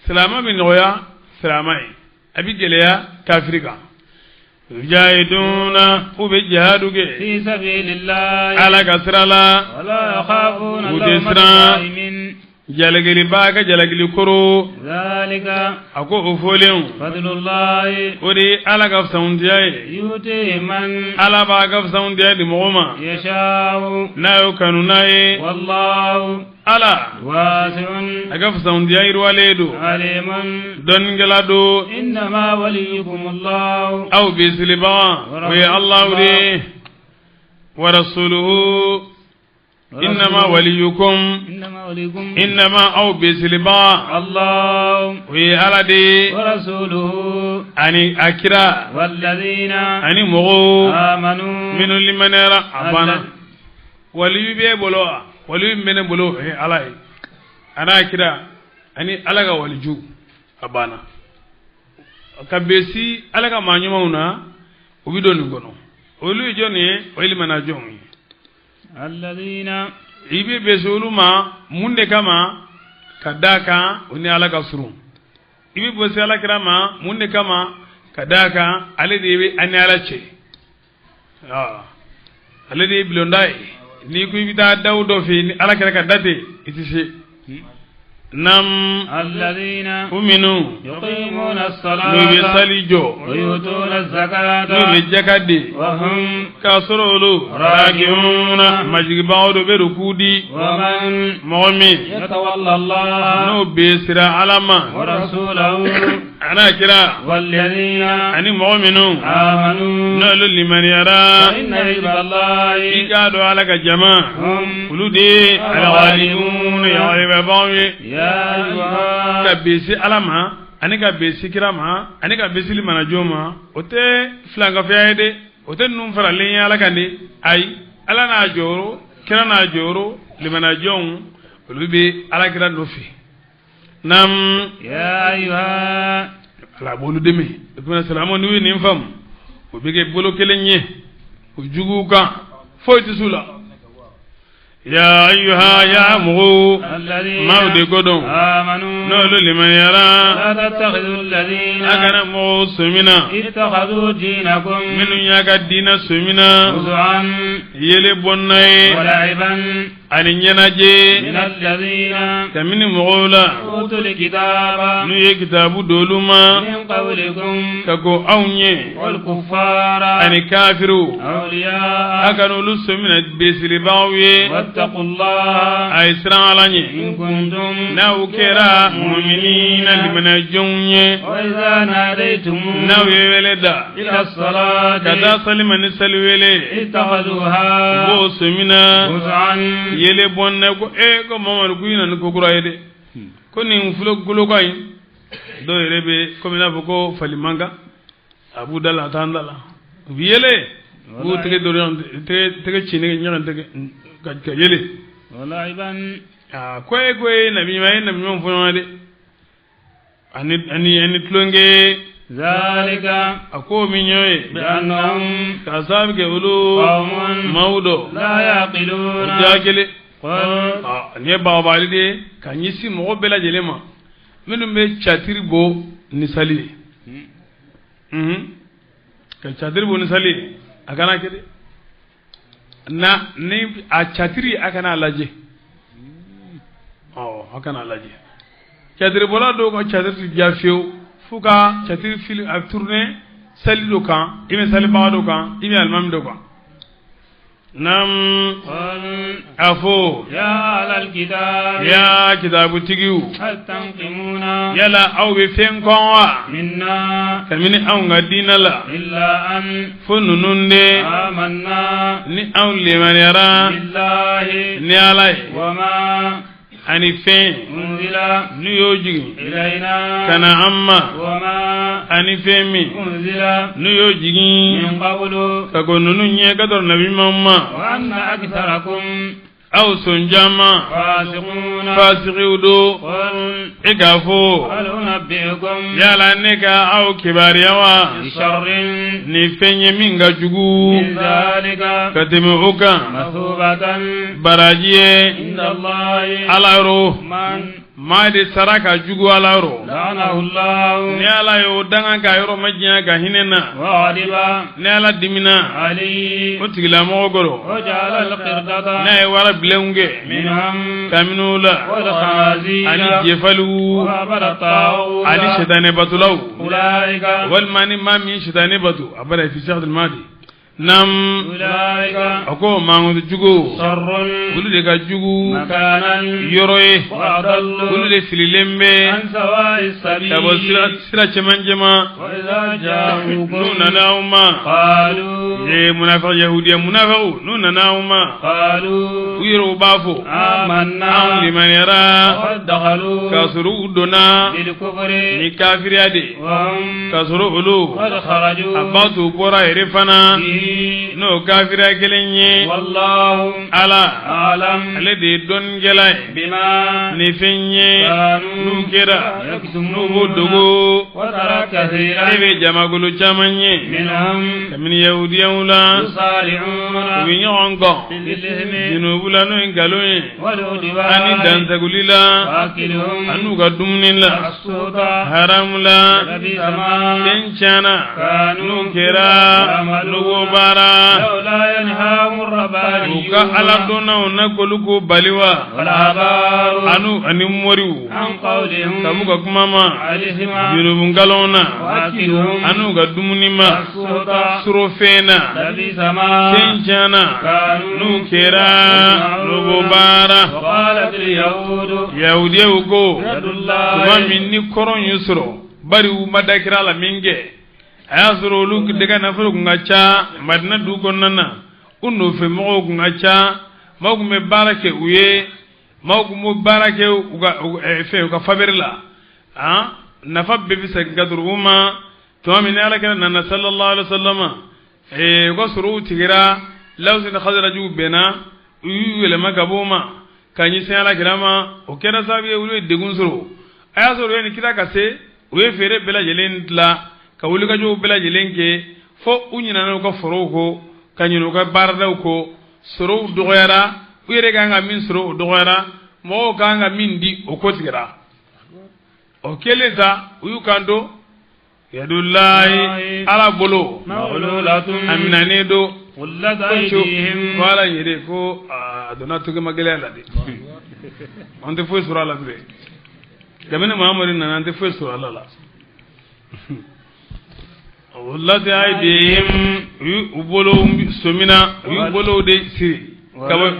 سلامة من غيا سلامة أبي جليا كافريكا يجاهدون وبجهادك في سبيل الله على كسرلا ولا يخافون لومة لائم jalagili baka jalagili koro ذلك ako ufolin فضل الله odi ala ka saundiyaye يؤتي من ala ba ka saundiyaye di mogoma يشاء nayo kanu naye والله ala واسع aga saundiyaye waledo عليم don gelado إنما وليكم الله aw bisliba wa allah udi wa rasuluhu إنما وليكم إنما أو بسلبا الله وعلى دي ورسوله أني أكرا والذين أني مغو آمنوا من لمن يرى أبانا ولي بي بلو ولي من بلو على أنا أكرا أني ألغا وليجو أبانا كبسي ألغا ما نيمونا وبيدون نغنو ولي جوني ولي منا جوني الذين ibe besulu ma munde kama kadaka uni ala kasuru ibe bosi ala kirama munde kama kadaka ale de ani ala che ale de bilondai ni ku bita dawdo fi ni ala kira kadate itise nam alladhina uminu yuqimuna as-salata no be salijo wa yutuna az-zakata no be jakade wa hum kasrulu ragiuna majibawdo be rukudi wa man mu'min yatawalla Allah no be sira alama wa rasulahu ana kira walladhina ani mu'minun amanu no liman yara inna hiballahi igado alaka jama hum uludi al-ghalimun ya ibabawi ya ayyuha kabisi alama ani kabisi kirama ani kabisi limana joma ote flanga fiade ote num fara lenya alakande ay ala na joro kira na joro limana jon ulubi alakira dofi nam ya ayyuha ala bolu deme ko salamu ni ni fam o bege bolo kelenye o juguka foyti sula يا أيها يا مغو مودي قدوم آمنوا نولو لمن يرى لا تتخذوا الذين أكنا مغو سمنا اتخذوا دينكم من يكا دين سمنا هزعا يلي بناي ولعبا أني ينجي من الذين كمن مغولا أوتوا الكتاب نوي كتاب دولما من قولكم كاكو أوني والكفار أني كافرو أولياء أكنا لسمنا بيسلي باوي واتقوا الله أي سران علاني إن كنتم ناو كرا مؤمنين لمن الجوني وإذا ناديتم ناو يولدا إلى الصلاة كذا سلمان سلويلي اتخذوها بوس منا هزعا yele bonne ko e ko mamadu kuina ko kurayde ko ni fulo gulo kay do rebe ko mina ko falimanga abu dala tandala yele bu tege do tege chine nyaga tege ka yele ولعبا ko e ko e nabi may nabi mon fonade ani tlonge ذلك ako minyoy بأنهم kasab ke ulu قوم maudo لا يعقلون jagele قل ne babali de kanyisi mo bela jelema menu be chatiri bo nisali ka chatiri bo nisali akana kede na ni a chatiri akana laje akana laje chatiri bola do ko chatiri jafio fuka chatiri fil a tourner sali do kan ime sali ba do kan ime almam do kan nam قل afo يا أهل الكتاب ya kitabu tigiu هل تنقمون yala aw be fen konwa منا kamini aw ngadina la إلا أن funununde آمنا ni aw liman yara بالله ni alay وما ani fen أنزل ni yojigi إلينا kana amma وما ani femi أنزل ni yojigi من قبل kago nunu nye kador nabi mamma وأن أكثركم aw sonjama فاسقون fasiqiudo قل igafo هل أنبئكم yala neka aw kibariyawa بشر ni fenye minga jugu من ذلك kateme uka مثوبة barajiye عند الله alaro من maa de sara ka jugu ala yɔrɔ لعنه الله ni ala y'o danga ka yɔrɔ ma diɲɛ ka hinɛ na وغضب ni ala dimina عليه o tigilamɔgɔ kɔrɔ وجعل القردة n'a ye wara bilenw kɛ منهم kaminɛw la والخنازير ani jɛfaliw وعبد الطاغوت ani sitani batulaw أولئك walima ni maa min sitani batu a bara fi sɛgɛtul maadi nam أولئك a ko mangudu jugu شر olu de ka jugu مكانا yɔrɔ ye olu وأضل de fililen bɛ عن سواء ka bɔ السبيل sira cɛmancɛ ma وإذا n'u جاءوكم nana aw ma قالوا ye munafiki yahudiya munafiqu n'u nana aw ma u قالوا yɛrɛw b'a fɔ an آمنا limaniyara وقد دخلوا k'a sɔrɔ u donna بالكفر ni kafiriya de وهم k'a sɔrɔ olu قد a خرجوا b'a to u bɔra yɛrɛ fana به n'o kafiriya kelen ye والله ala أعلم ale de ye dɔnnikɛla ye بما ni fɛn ye n'u كانوا kɛra n'u b'o يكتمون dogo وترى كثيرا e bɛ jamakolo caman ye منهم kabini yahudiyaw la u يصارعون bɛ ɲɔgɔn kan بالإثم junubu la n'o ye nkalon ye ani والعدوان dansaguli la وأكلهم an'u ka dumuni la السوط haramu la لبئس ما fɛn tiɲɛna n'u kɛra n'u baara لولا ينهاهم u الربانيون ka ala dɔnnaw na k'olu ko bali wa والآبار ani mɔriw عن قولهم sabu ka kuma ma عليهم junubu nkalon na وأكلهم an'u ka dumuni ma السوط surofɛn na لبئس ما fɛn tiɲɛna n'u kɛra n'u ko baara وقالت اليهود yahudiyaw ko يد tuma الله min ni kɔrɔn y'u sɔrɔ bari u ma dakira la min kɛ a y'a sɔrɔ olu daga nafolo kun ka ca madina dugu kɔnɔna na u nɔfɛ mɔgɔw kun ka ca maaw kun bɛ baara kɛ u ye maaw kun bɛ baara kɛ u ka fabiri la nafa bɛɛ bɛ segin ka sɔrɔ u ma tuma min ni alakira nana sallallahu alaihi wa sallam u ka sɔrɔ u tigɛra lawusi ni khazarajiw bɛnna u y'u yɛlɛma ka bɔ o ma ka ɲɛsin alakira ma o kɛra sababu ye olu ye degun sɔrɔ a y'a sɔrɔ yani kira ka se u ye feere bɛɛ lajɛlen dilan ka wulikajɔw bɛɛ lajɛlen kɛ fo u ɲinana u ka forow kɔ ka ɲinɛ u ka baaradaw kɔ sɔrɔw dɔgɔyara u yɛrɛ kan ka min sɔrɔ o dɔgɔyara mɔgɔw kan ka min di o ko tigɛra o kɛlen sa u y'u kanto yadullahi ala bolo مغلولة a minɛnen do غلت أيديهم ko ala yɛrɛ ko a donna tugema gɛlɛya la de an tɛ foyi sɔrɔ a la bilen kabini mahamadu nana an tɛ foyi sɔrɔ ala la wallati aydihim u bolo somina u bolo de siri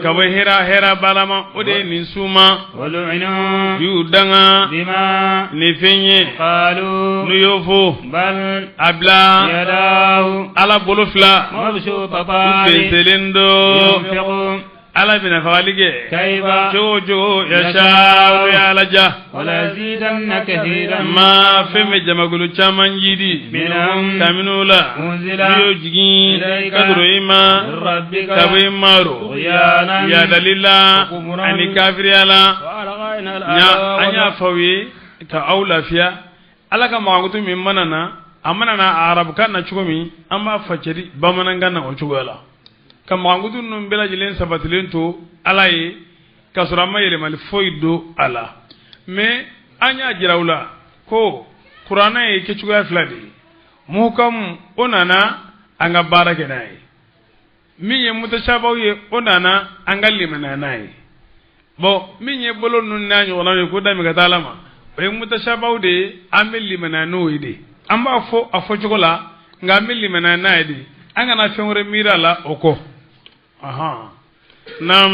kaba hera balama o de nin suma ولعنوا yu danga بما ni fenye قالوا nu yofo بل abla يداه ala bolo fila مبسوطتان upenselendo ينفق ala bina falige كيف jojo yasha ya alaja ولازيدن كثيرا ma feme jamagulu caman jidi منهم kaminula أنزل biyo jigin إليك kadro ima من ربك kabe maro طغيانا ya dalila وكفرا ani kafiriyala وألغينا nya anya الآباء fawi ka au lafiya ala ka magutu min manana amana na arab kan na chugumi amma faceri bamanan na o chugala ka magutu nun bela jilen sabatilen to ala ye ka sura ma yele mal foido ala me anya jirawla ko qur'ana ye ke chugaya fladi muhkam onana anga barake nayi min ye mutashabaw ye onana anga limana nayi bon min ye bolo nun na ɲɔgɔnna ye ko dami ka taa la ma o ye mutashabaw de an bɛ limana n'o ye de an b'a fɔ a fɔcogo la nka an bɛ limana n'a ye de an kana fɛn wɛrɛ miiri a la o kɔ nam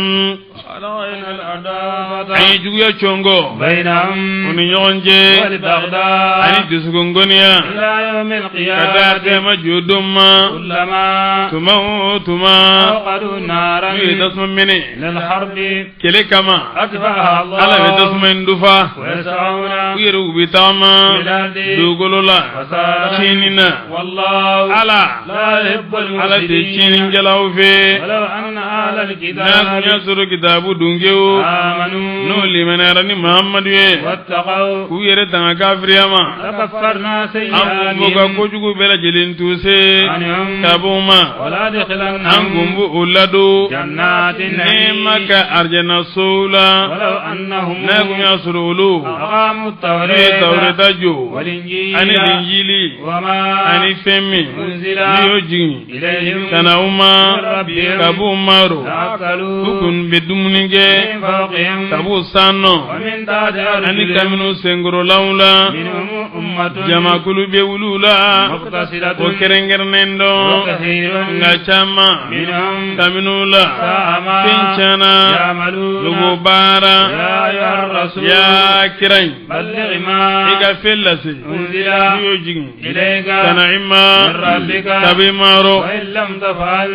وألغينا العداوة an ye juguya cɔngɔ بينهم u ni ɲɔgɔn cɛ والبغضاء ani dusukongoniya إلى يوم ka taa القيامة tɛma jo don ma كلما tuma o tuma أوقدوا نارا n'u ye tasuma minɛ للحرب kɛlɛ kama أطفأها ala bɛ الله tasuma in dufa ويسعون u yɛrɛ u bɛ taama في الأرض dugukolo la فسادا tiɲɛni na والله ala لا يحب ala tɛ المفسدين tiɲɛnikɛlaw fɛ ولو أن أهل الكتاب kunya suru kitabu dungeo آمنوا no limanarani muhammadu ye واتقوا ku yere tanga kafiriyama لكفرنا an سيئاتهم kumbuka kojugu bela jelin tuse عنهم kabuma an ولأدخلنهم kumbu uladu جنات النعيم nemaka arjana soula ولو أنهم na kunya suru ulu أقاموا ne التوراة taurata jo والإنجيل ani linjili وما ani femi أنزل niyo jigi إليهم kana uma من ربهم kabu maro لأكلوا ukun be dumuni ke من فوقهم kabu sanno ومن تحت ani أرجلهم kaminu sengoro laula منهم أمة jama kulu be wulula مقتصدة o kerengernendo وكثير nga chama منهم kaminu la ساء ما pinchana يعملون lugo bara يا أيها الرسول ya kiran بلغ ما iga fellasi أنزل niyo jigi إليك kana imma من ربك kabi maro وإن لم تفعل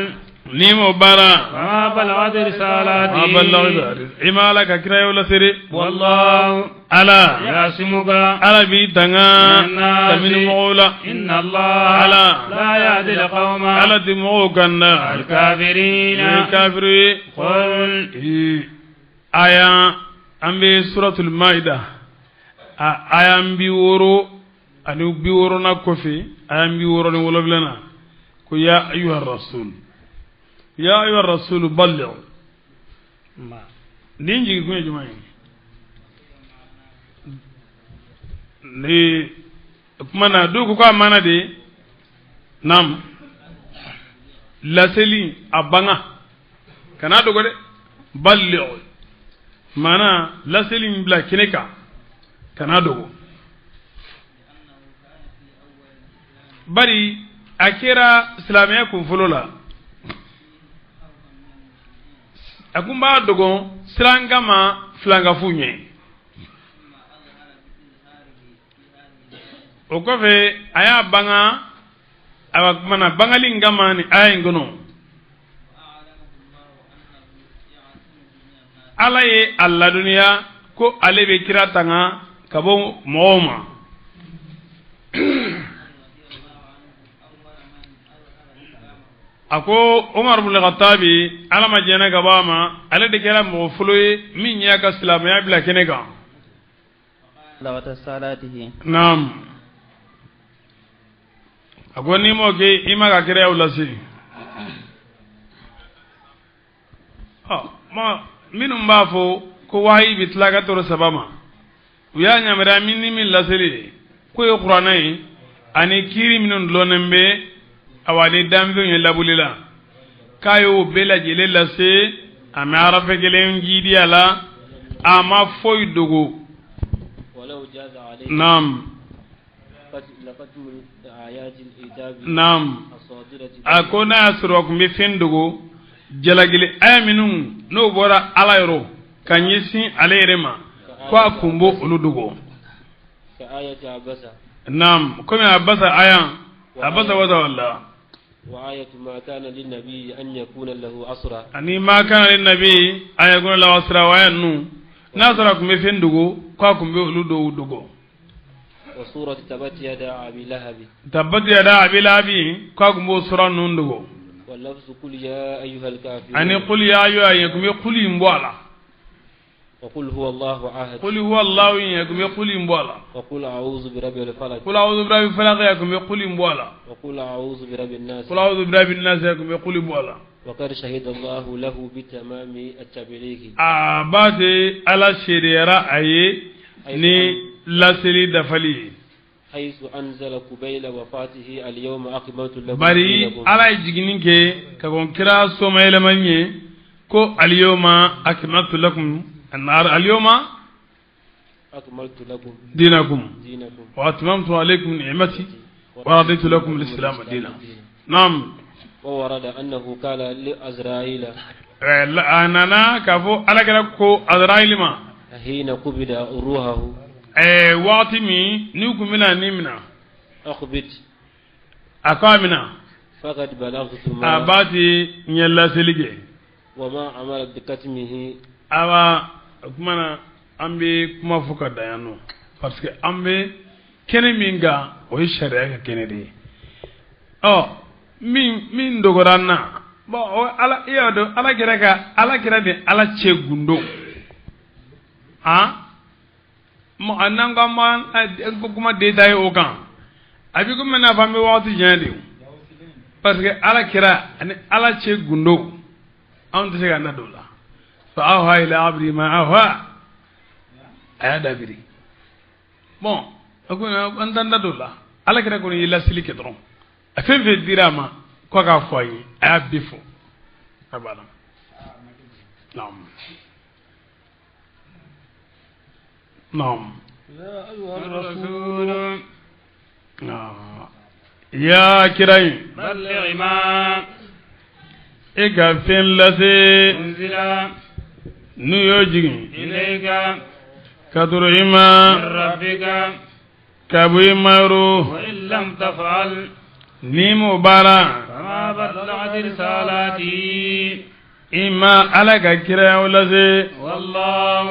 nimo bara فما بلغت رسالتي imala ka kirayo la sere والله ala يعصمك ala bi tanga من الناس kaminu mola إن الله على لا يهدي القوم ala di mo kanda الكافرين kafiru قل aya ambe suratul maida aya mbi woro ani bi woro na kofi aya mbi woro ni woloblana ko ya ayyuhar rasul ya ayyuhar rasul balligh ma ninji ko jumai ni kumana duku ko amana de nam laseli abanga kana dogo de balligh mana laseli bla kineka kana dogo bari akira islamiya kun folola akumba dogo sirangama flanga funye o kofe aya banga awa mana bangali ngama ni aya ngono ala ye alla duniya ko ale be kira tanga kabo mooma ako Umar ibn Khattabi ala ma jena gabama ale de kera mo fuloye min ya ka islamaya bila kenega lawata salatihi nam ako ni mo ke ima ka kera ulasi ma minum bafo ko wahi bitlaga to sabama uya nyamara minni min laseli ko yo qur'anai ani kiri minun lonembe awani dambe yen labulila kayo bela jele lase amara fegelen jidi ala ama foy dogo walau jaza alayhi nam laqad ayatil itabi nam asadirati akona asro ko be fendogo jalagile aminun no bora alayro kanyisi alerema kwa kumbo uludugo ka ayati abasa nam kome abasa ayan abasa wada wallah وآية ما كان للنبي أن يكون له أسرى ani ma kana lin nabi ayaguna la wasra wa yannu nasara kum fendugo kwa kum be uludo dugo وسورة تبت يدا أبي لهب tabbat yada abilabi kwa kum bo sura nun dugo واللفظ قل يا أيها الكافرون ani qul ya ayyuha kum quli mbwala وقل هو الله أحد qul huwa allah kum quli mbwala وقل أعوذ برب الفلق qul a'udhu bi rabbil falaq kum quli mbwala وقل أعوذ برب الناس qul a'udhu bi rabbin nas kum quli mbwala وقد شهد الله له بتمام التبليغ abate ala shirira aye ni lasili dafali حيث أنزل قبيل وفاته اليوم أكملت لكم bari دينكم ala jiginin ke ka gon kira so mai lamanye ko al-yawma akmaltu lakum al-yawma أكملت لكم dinakum دينكم wa atmamtu alaykum ni'mati wa raditu lakum al-islam dinan nam وورد أنه قال لأزرائيل anana kafo ala kira ko azrailima حين قبض روحه waqti mi ni kumina nimna أخبت akamina فقد بلغت ما abati nyalla selige وما عمل بكتمه awa kumana ambe kuma fuka dayano parce que ambe kene minga o sharia ka kene de min dogoranna bon ala iyo do ala kira de ala che gundo mo ananga man kuma détail au kan abi ko mena fambe waxtu jende parce que ala kira ani ala che gundo on te ga na dola fa awha ila abdi ma awha aya dabiri bon ko antanda dola ala kira ko ni la silike dron afen fe dirama ko ka foyi aya bifo abada نعم يا أيها الرسول يا كريم بلغ ما إكفين لسي أنزل نيوجي إليك كدرهما من ربك كابوي مارو وإن لم تفعل نيمو بارا فما بلغت رسالتي إما على كريم لسي والله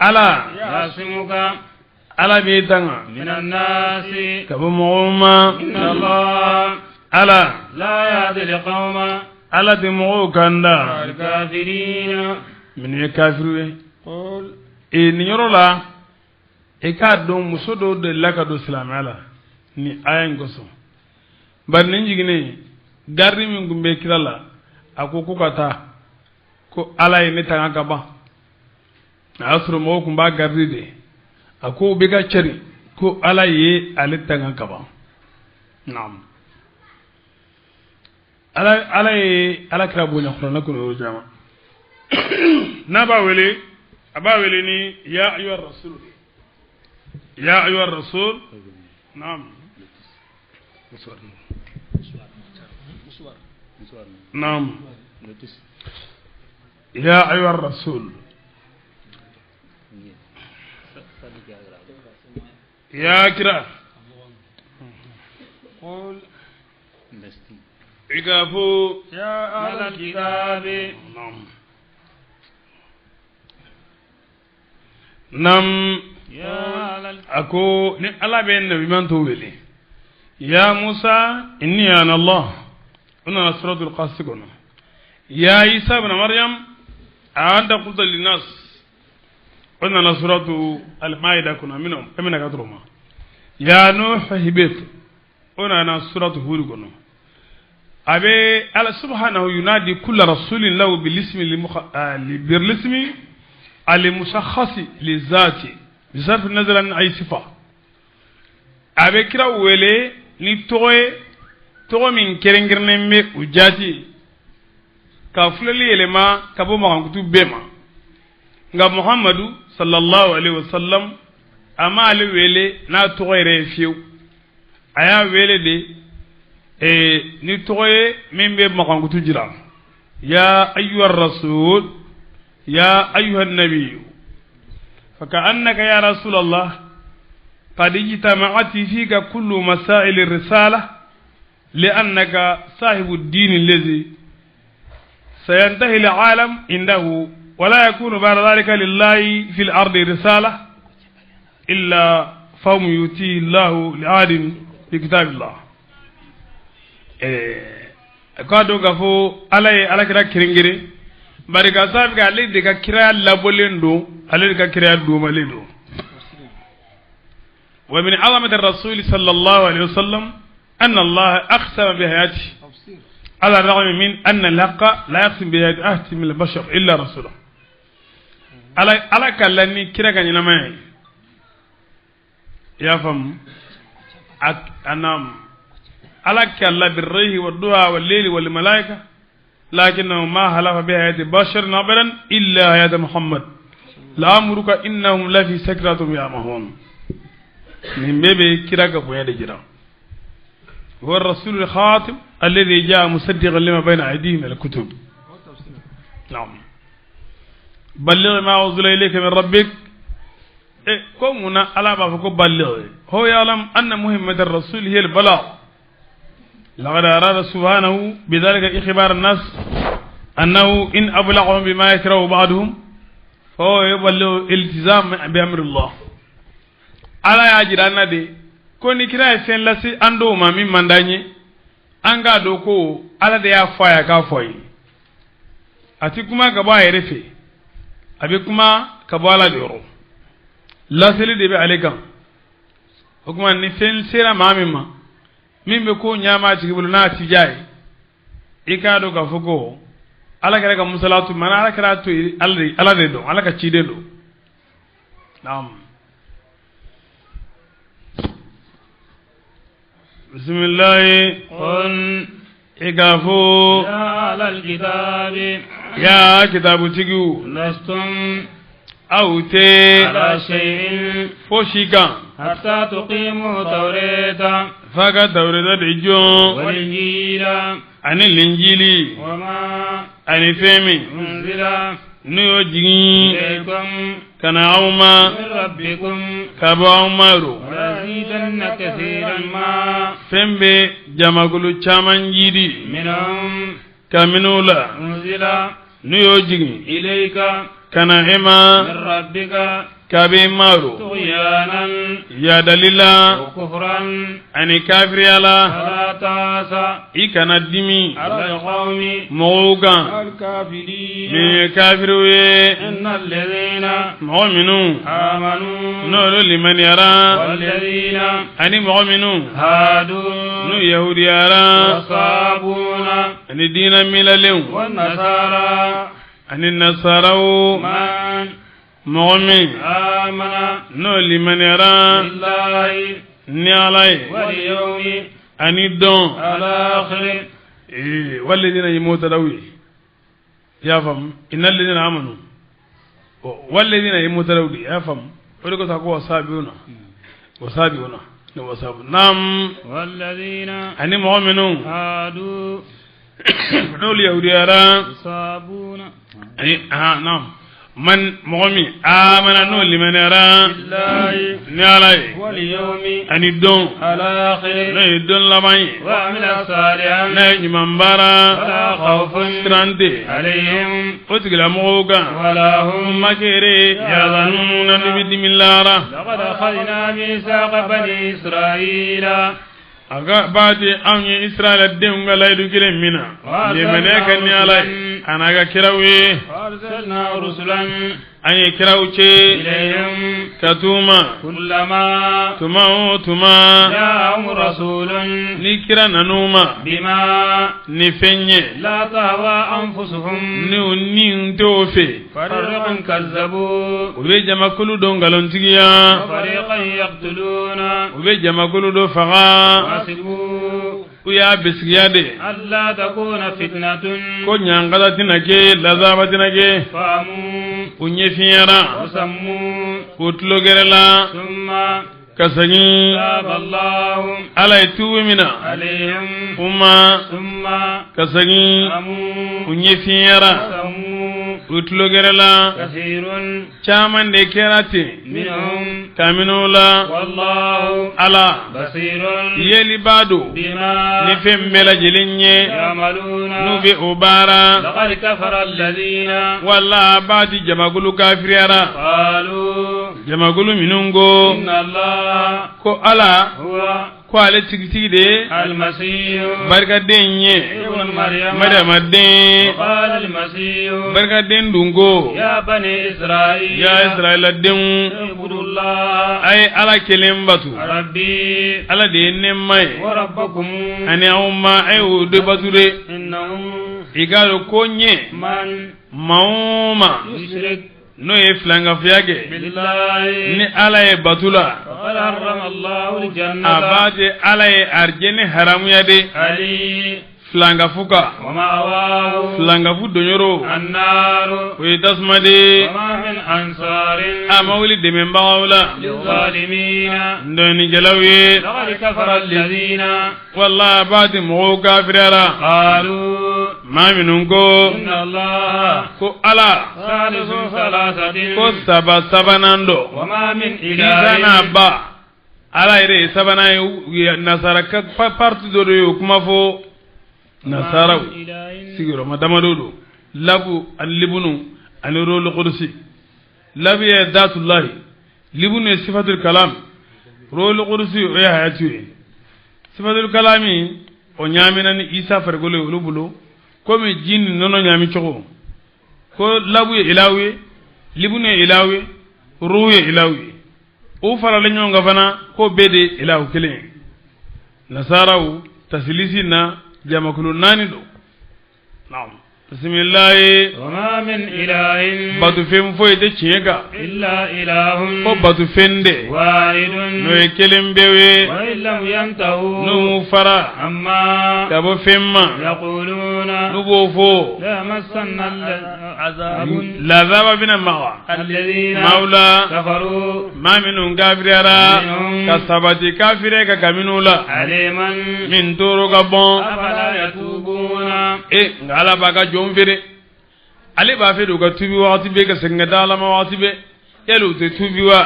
على يعصمك على بيتنا من الناس كابو مغوما إن الله على لا يهدي القوم على دمغو كندا الكافرين من يكافرون قل نيرو لا don muso do de laka do islamala ni ayen goso bar ni jigine garri min gumbe kirala akoko kata ko ala ni tanga kaba asru mo kumba garri de ako be ga ceri ko ala ye ali tanga kaba nam ala ye ala kira bonya khurana ko jama na ba wele aba wele ni ya ayyuhar rasul يا أيها الرسول نعم نعم يا أيها الرسول يا كرا قل إكافو يا أهل الكتاب نعم يا أكو الله بين بمن توبلي يا موسى إني أنا الله أنا سورة القاسقون يا عيسى بن مريم أنت قلت للناس أنا سورة المائدة كنا منهم أمنا كترما يا نوح هبت أنا سورة هود كنا أبي الله سبحانه ينادي كل رسول له بالاسم بالاسم المشخص لذاته بصرف النظر عن أي صفة أبكر ولي نتوي من كرنجرنم وجاتي كافللي لما كابو ما كتب بما غا محمد صلى الله عليه وسلم أما على ولي نتوي رفيو أيا ولي دي نتوي من بما كتب جرا يا أيها الرسول يا أيها النبي فكأنك يا رسول الله قد اجتمعت فيك كل مسائل الرسالة لأنك صاحب الدين الذي سينتهي العالم عنده ولا يكون بعد ذلك لله في الأرض رسالة إلا فهم يؤتيه الله لعاد في كتاب الله قادوا كفو على كده كرنجري barika sabi ale de ka kira labolen do ale de ka kira do maledo wa min azamat ar-rasul sallallahu alaihi wasallam anna Allah aqsama bi hayati ala ragmi min anna al-haqqa la yaqsim bi hayati ahad min al-bashar illa rasulah ala kallani kira kan ina mai ya fam anam ala kalla birrihi wad-duha wal-layli wal-malaika لكنه ما حلف بحياة بشر أبدا إلا حياة محمد لأمرك إنهم لفي سكرة يعمهون من بيبي كراك بويا جرا هو الرسول الخاتم الذي جاء مصدقا لما بين أيديهم من الكتب نعم بلغ ما أنزل إليك من ربك كم هنا ألا بفكو بلغ هو يعلم أن مهمة الرسول هي البلاغ لقد أراد سبحانه بذلك إخبار الناس أنه إن أبلغهم بما يكره بعضهم فهو يبلغ التزام بأمر الله على أجرنا دي كوني كرا فين لسي أندو ما من منداني an ga doko ala da ya faya ka foyi ati kuma gaba ya rufe abi kuma ka bala da yoro lasili de be alekan o kuma ni fen sera mamin ma min be ko nyama ci bulu na ci jaay e ka do ka fuko ala kare ka musalatu mana ala kara to ala de do ala ka ci de do naam bismillah قل igafo يا أهل الكتاب ya kitabu tigiu لستم aute على شيء foshikan حتى تقيموا التوراة faga tawrida de jon والإنجيل ani linjili وما ani femi أنزل nuyo jigi إليكم kana auma من ربكم kaba aumaro وليزيدن كثيرا ما fembe jamagulu chaman jidi منهم kaminula أنزل nuyo jigi إليك kana من ema ربك kabe maro طغيانا ya dalila وكفرا ani kafriyala فلا تاس ikana dimi على القوم mogan الكافرين me kafriwe إن الذين mu'minu آمنوا no liman yara والذين ani mu'minu هادوا nu yahudi yara والصابون ani dina milalew والنصارى ani nasaraw من mu'min آمن no liman yara بالله ni alay واليوم ani don الآخر walladina yamutadawi ya fam innal ladina amanu walladina yamutadawi ya fam wala ko sako wasabiuna ne wasabu nam والذين ani mu'minun هادوا no yahudi yara صابون ani nam man mu'min amana no liman yara بالله ni alay واليوم ani don الآخر ne don labay وعمل صالحا ne nyimambara ولا خوف trante عليهم otigila moga ولا هم makere yazanuna nibidimilara لقد أخذنا ميثاق بني إسرائيل aga baati an ye israila denw ka layidu kelen min na lemene ka ni ala ye a n'a ka kiraw ye وأرسلنا رسلا an ye kiraw cɛ إليهم ka tuma كلما tuma o tuma جاءهم رسول ni kira nanu ma بما ni fɛn ye لا تهوى أنفسهم ni o ni n t'o fɛ فريقا كذبوا u bɛ jamakulu dɔ nkalontigiya وفريقا يقتلون u bɛ jamakulu dɔ faga وحسبوا u y'a bisigiya de ألا تكون فتنة ko ɲankala tɛna kɛ lazaba tɛna kɛ فأموا u ɲɛfiyara وسموا u tulo gɛrɛla ثم ka segin تاب الله ala ye tuubi min na عليهم uma ثم ka segin أموا u ɲɛfiyara وسموا u tulo gɛrɛla كثير caman de kɛra ten منهم kamin'o la والله ala بصير yeli b'a don ni بما fɛn bɛɛ lajɛlen ye يعملون n'u bɛ o baara لقد كفر الذين wala a b'a di jamakulu kafiriyara قالوا jamakulu minnu ko إن الله ko ala هو ko ale tigitigi de المسيح barikaden ye ابن مريم madamaden وقال المسيح barikaden dun ko يا بني إسرائيل ya israila denw اعبدوا الله a ye ala kelen batu ربي ala de ye nɛɛma ye وربكم ani aw ma a ye o de batu de إنه i k'a dɔn ko ɲɛ من maa o maa يشرك n'o ye filankafiya kɛ بالله ni ala ye batu la فقد حرم الله a الجنة b'a de ala ye arijɛni haramuya de عليه filankafu kan ومأواه filankafu donyɔrɔ النار o ye tasuma de وما من أنصار a ma wuli dɛmɛbagaw la للظالمين dɔɔnikɛlaw ye لقد كفر الذين wala a b'a di mɔgɔw kafiriyara قالوا maa minnu ko إن الله ko ala ثالث ثلاثة ko saba sabanan dɔ وما من isa n'a إله ba ala yɛrɛ ye sabanan ye u ye nasara ka parti dɔ de ye o kuma fɔ nasaraw sigiyɔrɔma damadɔ don labu ani libunu ani rolu kudusi labu ye datulahi libunu ye sifatul kalam rolu kudusi o ye hayatu ye sifatul kalami o nyamina ni isa fargole ulubulo ko mi jin nono nyami chogo ko labu ilawi libune ilawi ruye ilawi o fara le nyonga fana ko bede ilawu kelen nasarawu tasilisi na jamakulu nani do naam bismillah wa ma min ilahin batu fem foyde ciega illa ilahun ko batu fende wahidun no e kelen bewe wa illam yantahu no fara amma kabo femma yaquluna no bo fo la massanna azabun la zaba bina mawa alladhina maula kafaru ma minun gafirara kasabati kafire ka kaminula aliman min toro ka bon afala yatubuna ngala baga jomfere ale ba fe do ka tubi wakati be ka senga dalama wakati be yalo te tubi wa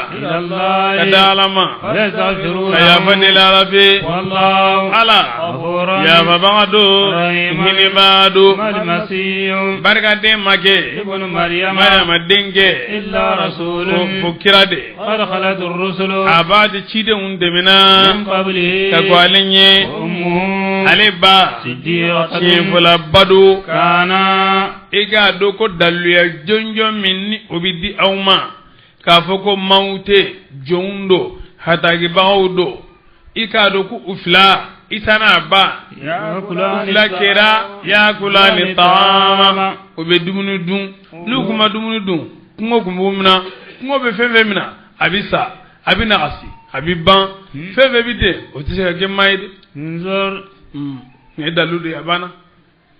ka dalama yastaghfiruna ya fani la rabbi wallahu ala ya baba do hini ba do masih barka de make ibn maryam denge illa rasulun fukira de qad khalat ar-rusul abadi chide unde mina min qablihi ka kwalenye ummuhu ale ba siddiqatun fula badu kana iga do ko daluya jonjo minni obidi awma ka foko maute jondo hatagi bawdo ika do ku ufla isana ba ya kulani la kera ya kulani taama obedumunu dun lukuma dumunu dun kungo kumbumna kungo be feve mina abisa abina asi abiban feve bide otise ka gemaide nzor ne dalude abana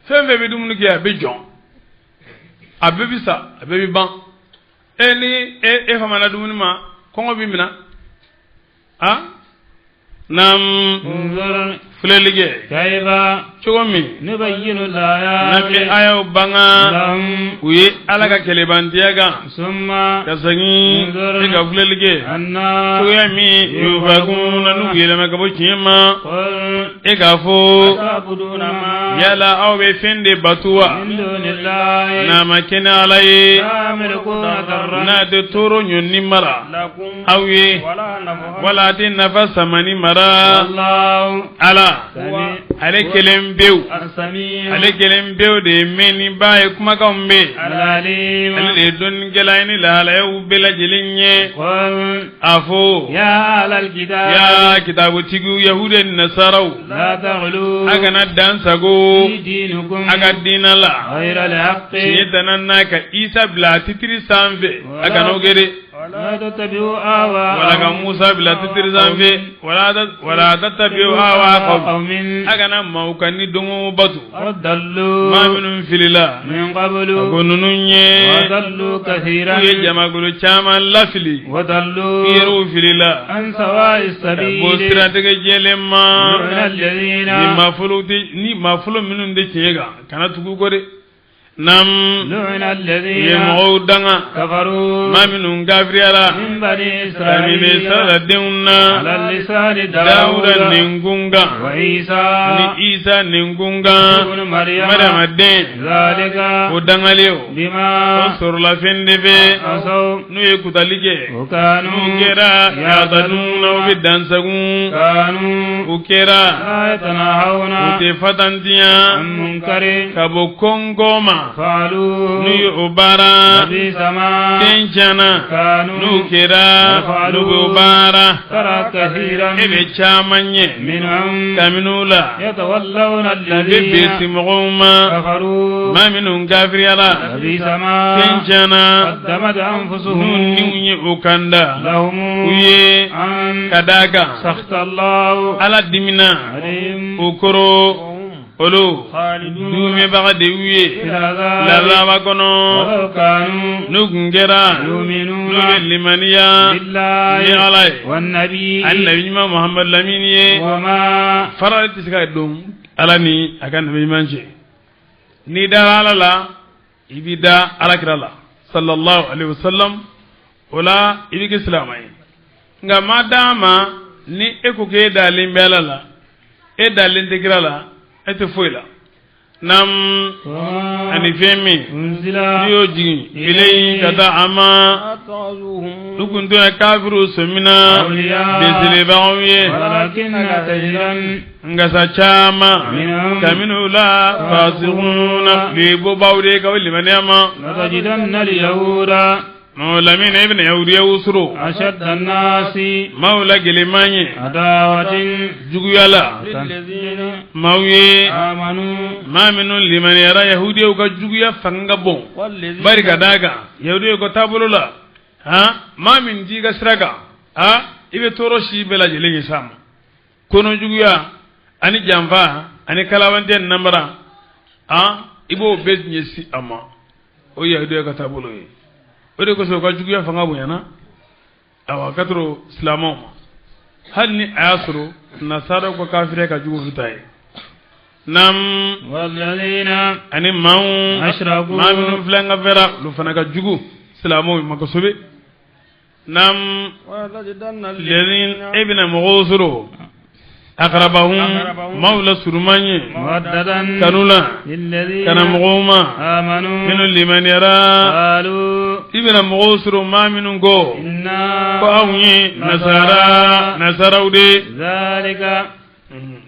feve bedumunu ke abejon abebisa abebiban eni famana dumuni ma kongo bi mina nam nzor fulelige kayfa chogomi nubayyinu al-ayati nabi ayo banga lahum uye alaka kelebantiyaga summa kasangi ega fulelige anna chogomi yubaguna nugile makabo chima qul ega fo ta'buduna ma yala awbe fende batuwa min dunillahi na makena alaye la yamlikuna darran na de toro nyonni mara lakum awye wala naf'an wala tin nafasa mani mara wallahu ala sami ale kelen bew as-sami ale kelen bew de meni baye kuma kan be al-alim ale de don gelaini la ala yu bela jelinye qul afo ya alal kitab ya kitabu tigu yahuden nasarau la taghlu aga na dansago fi dinikum aga dinala ghayra al-haqqi sidanan naka isa bla titri sanve aga no gere ولا تتبعوا آواء wala ka Musa bila titiri zanfe wala tattabi'u hawa qawm agana maukani dongo batu ودلوا ma minun filila من قبل gonununye وضلوا كثيرا ye jamagulu chama lafili وضلوا yero filila عن سواء السبيل bosira tege jelema من الذين ni mafulu minun de chega kana tugu gore nam لعن الذين ye mawdanga كفروا ma minun gafriala من بني Samine إسرائيل sala deunna على اللسان Dauda داود ningunga وعيسى ni Isa ningunga ابن مريم Maryam den ذلك odangaleo بما osorla fendebe عصوا nu ekutalige وكانوا ukera ya danuna ubidansagu كانوا ukera لا يتناهون ute fatantiya عن منكر kabo kongoma فعلوا nu ubara لبئس ما tenchana كانوا nu kera nu ubara ترى كثيرا ebe chamanye منهم kaminula يتولون الذين bebesi mogoma كفروا ma minun gafriyala لبئس ما tenchana قدمت أنفسهم nunniunye ukanda لهم uye أن kadaga سخط الله ala dimina عليهم ukoro olo خالدون dume baga de في wiye العذاب lalaba kono ولو كانوا nugungera يؤمنون nube limaniya ni بالله alay والنبي annabi ma muhammad lamin ye وما faral tisika dum ala ni akan nabi manje ni dara ala la ibida ala kirala sallallahu alaihi wasallam wala ibike islamai nga madama ni ekuke dalin belala e dalin tikirala ete foila nam ani femi أنزل yo jigi ilay kata ama اتخذوهم dukuntu ya kafiru sumina أولياء bisile bawiye ولكن كثيرا ngasa chama kaminu la fasiquna libu bawde ka wali manama لتجدن اليهود مولمين ابن يهودي وسرو أشد الناس مولى جلماني عداوة جويالا للذين موي آمنوا ما من لمن يرى يهودي وكجويا فنغبون والذين barika daga yahudi ko tabulula ma min diga sraga ibe toro shi bela jelengi sam kono juguya ani jamfa ani kalawante nambara ibo beznyesi ama o yahudi ko tabuloye o de ko so ko juguya fanga bunyana awa katro islamon hal ni ayasru nasara ko kafire ka jugu fitaye nam والذين ani mawu أشركوا ma minu flanga vera lu fana ka jugu islamo mako sobe nam ولتجدن lenin ibna mughusuru aqrabahum mawla surmanye مودة kanula للذين kana mughuma آمنوا minu liman yara قالوا ibna mughusuru ma minu go إنا ko awni nasara ude ذلك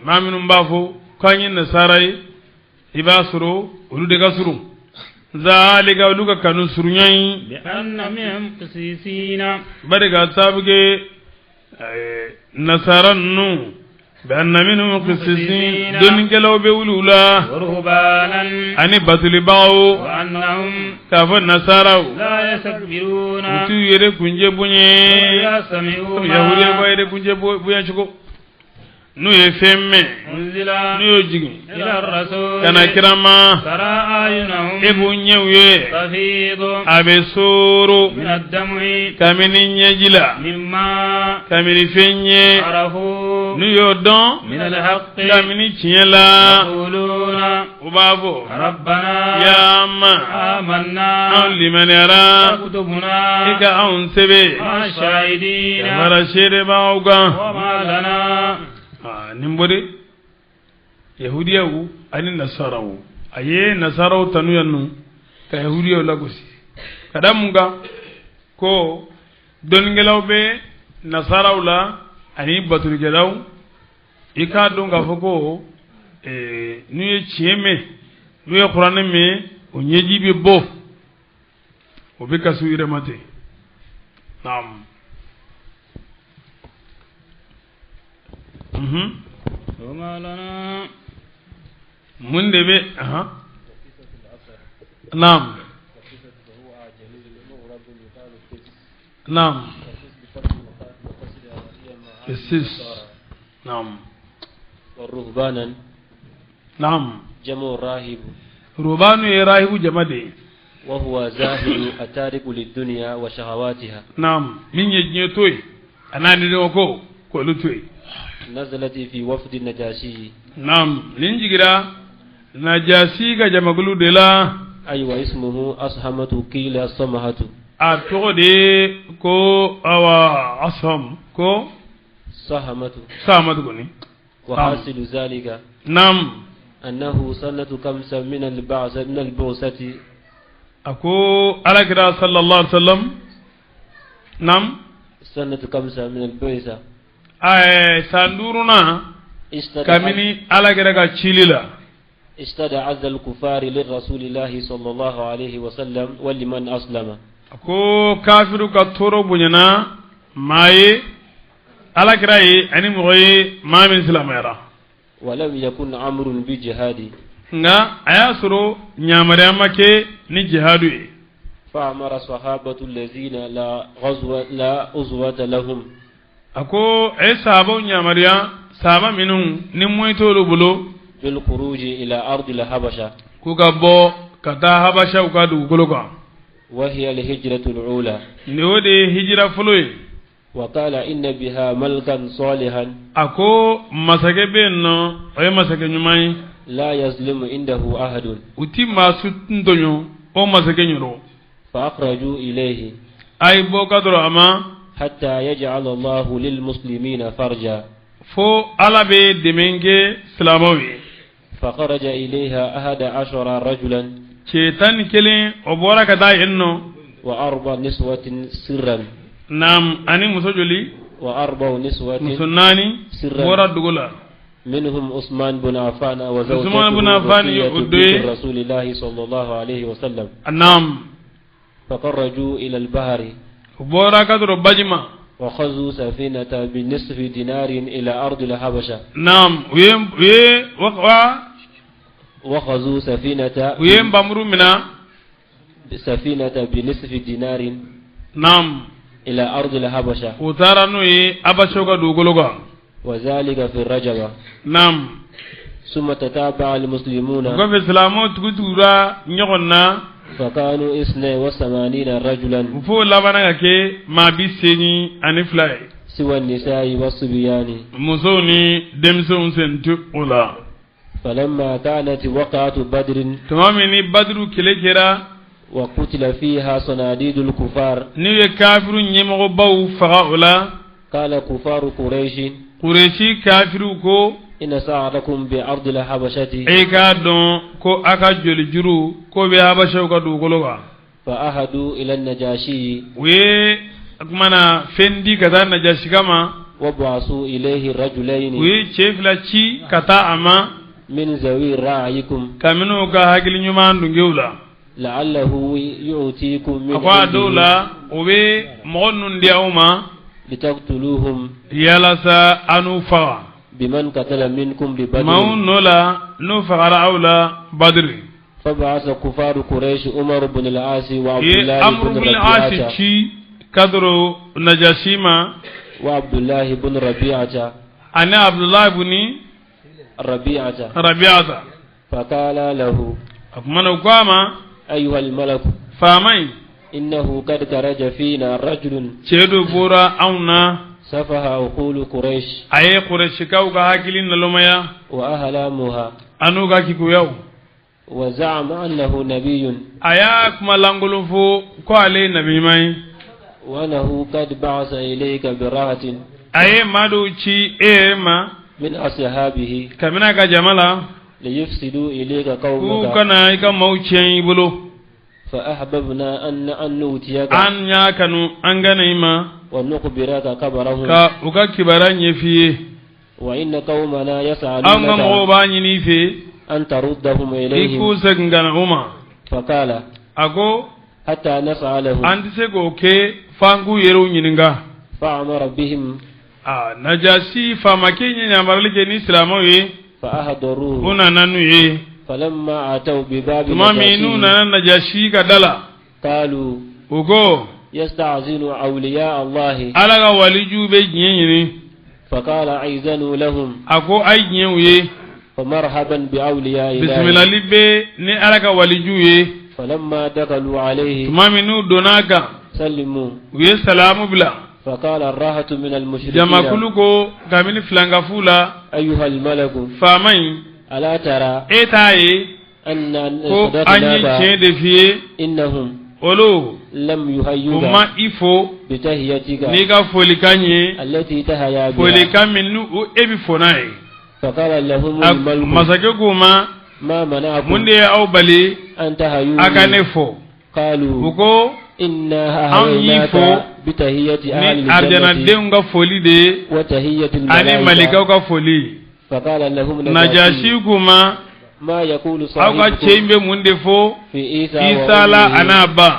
ma minu mbafo kanyi nasarai ibasuru ulude kasuru zalika uluka kanu surunyai بأن منهم قسيسين bariga sabuge nasarannu بأن منهم قسيسين دون كلو بولولا ورهبانا أني بطل باو وأنهم كافر نصارى لا يستكبرون وتو يري كنجي بني ويستمعون يهودي با يري كنجي بني شكو نو يفهم أنزل نو يجي إلى الرسول كان كرما ترى أعينهم ابو نيوي تفيض أبسورو من الدمع كامن نيجلا مما كامن فيني عرفوا نو يودون من الحق كامن تشيلا يقولون وبابو ربنا يا أما آمنا لمن يرى فاكتبنا إك أون سبي مع الشاهدين مرشير باوغا وما لنا nimbode yahudiyawu ani nasarawu aye nasarawu tanu yannu ka yahudiyawu lagosi kadamunga ko dongelaw be nasarawu la ani baturgelaw ika donga foko nu ye tieme nu ye qur'an me o nyeji be bo o be kasu iremate nam وما لنا من دبي نعم نعم السيس نعم والرهبانا نعم جمع راهب رهبان يراهب جمادي وهو زاهد التارك للدنيا وشهواتها نعم من يجني توي انا ندوكو كولو توي نزلت في وفد النجاشي نعم لنجيرا نجاشي كجمغلو دلا أيوة اسمه أصحمة قيل الصمهة أتودي كو أوا أصهم كو صهمة سامد كوني وحاصل ذلك نعم أنه سنة كمسة من البعثة أكو على كده صلى الله عليه وسلم نعم سنة كمسة من البعثة ساندورنا كمني على كده تشيللا اشتد عز الكفار للرسول الله صلى الله عليه وسلم ولمن أسلم أكو كافر كتورو بنينا ماي على كده أني مغي ما من إسلام يرى ولم يكن عمرو بجهاد nga ayasuro nyamare make ni jihadu فأمر الصحابة الذين لا غزوة لهم ako ay sabo nyamariya saba minun ni moyto lo bulo بالخروج إلى أرض الحبشة ku gabbo kata habasha ku du golo ko وهي الهجرة الأولى ni wode hijra fuloy وقال إن بها ملكا صالحا ako masake benno ay masake nyumai لا يظلم عنده أحد uti masu ndonyo o masake nyuro فأخرجوا إليه ay bo kadro ama حتى يجعل الله للمسلمين فرجا fo alabe demenge slamawi فخرج إليها 11 رجلا cetan kelen o bora kada enno وأربع نسوة سرا nam ani muso joli وأربع نسوة muso nani سرا bora dugula منهم عثمان بن عفان عثمان بن عفان وزوجته يؤدي بنت رسول الله صلى الله عليه وسلم nam فخرجوا إلى البحر bora kadro bajima وخذوا سفينة بنصف دينار إلى أرض الحبشة nam uye wa وخذوا سفينة uye bamru mina سفينة بنصف دينار nam إلى أرض الحبشة utara no ye abashoga dugologa وذلك في الرجبة nam ثم تتابع المسلمون ko be islamo tugutura nyogonna فكانوا 82 رجلا fo labana ga ke ma bi seni ani flay سوى النساء والصبيان muso ni demson sentu ula فلما كانت وقعة بدر tumami ni badru kile kera وقتل فيها صناديد الكفار ni ye kafiru nyemo baw faga ula قال كفار قريش quraishi kafiru ko إن ساعدكم بأرض الحبشة e ka don ko aka joli juru ko be habasha ka dugologa فأهدوا إلى النجاشي we kumana fendi kata na jashikama وبعثوا إليه رجلين we chefla chi kata ama من ذوي رأيكم kamino ka hakili nyuma ndungewla لعله يؤتيكم من akwa عنده dola obe mogonun diauma لتقتلوهم yala sa anu faga بمن قتل منكم ببدر maun nola no fagara aula badri فبعث كفار قريش عمر بن العاص وعبد ye الله amru بن bil ربيعة asichi kadro najashima وعبد الله بن ربيعة ana abdullah ibn rabi'ata فقال له akumana kwama أيها الملك famai إنه قد خرج فينا رجل cedo bora auna سفه عقول قريش aye quraish kau ga hakilin nalomaya وأهلامها anu ga kikuyaw وزعم أنه نبي aya kuma langolo fo ko ale nabi mai وأنه قد بعث إليك براهة aye madu ci ma من أصحابه kamina ga jamala ليفسدوا إليك ku قومك kana ika maucen ibulu فأحببنا أن نؤتيك an ya kanu an gana ima ونخبرك خبرهم ka uka kibaran yefiye وإن قومنا an ga يسألونك mo ba nyini fe أن تردهم إليهم iku se ngana uma فقال ago حتى نسألهم an se go ke fangu yero nyininga فأمر بهم najasi fama kenya nyamarli ke ni islamo ye فأحضروه una nanu ye فلما أتوا بباب tumami nu النجاشي na najashi ka dala قالوا ugo يستعزن أولياء الله ala ga waliju be nyini فقال عيزنوا لهم ako ay nyewu ye فمرحبا بأولياء bismillah الله libbe ni ala ga waliju ye فلما دخلوا عليه tumami nu donaka سلموا uye salamu bila فقال الراحة من jama المشركين kuluko kamini flanga fula أيها الملك famai ألا ترى etaye أن ko anyi صدقنا chede fiye إنهم olo لم يهيوك umma ifo بتهيتك ni ka foli kanye التي تهيا foli بها kamin nu o ebi fonaye فقال لهم ak الملك masake kuma ما منعكم munde ya au bali أن تهيوني aka nefo قالوا uko إنا أن يفو هويناك بتهية أهل ni arjana الجنة den ga foli de وتهية ani malika الملائكة ka foli فقال لهم najashi kuma ما يقول aka صاحبكم chembe munde fo في إيسى isala وأمه anaba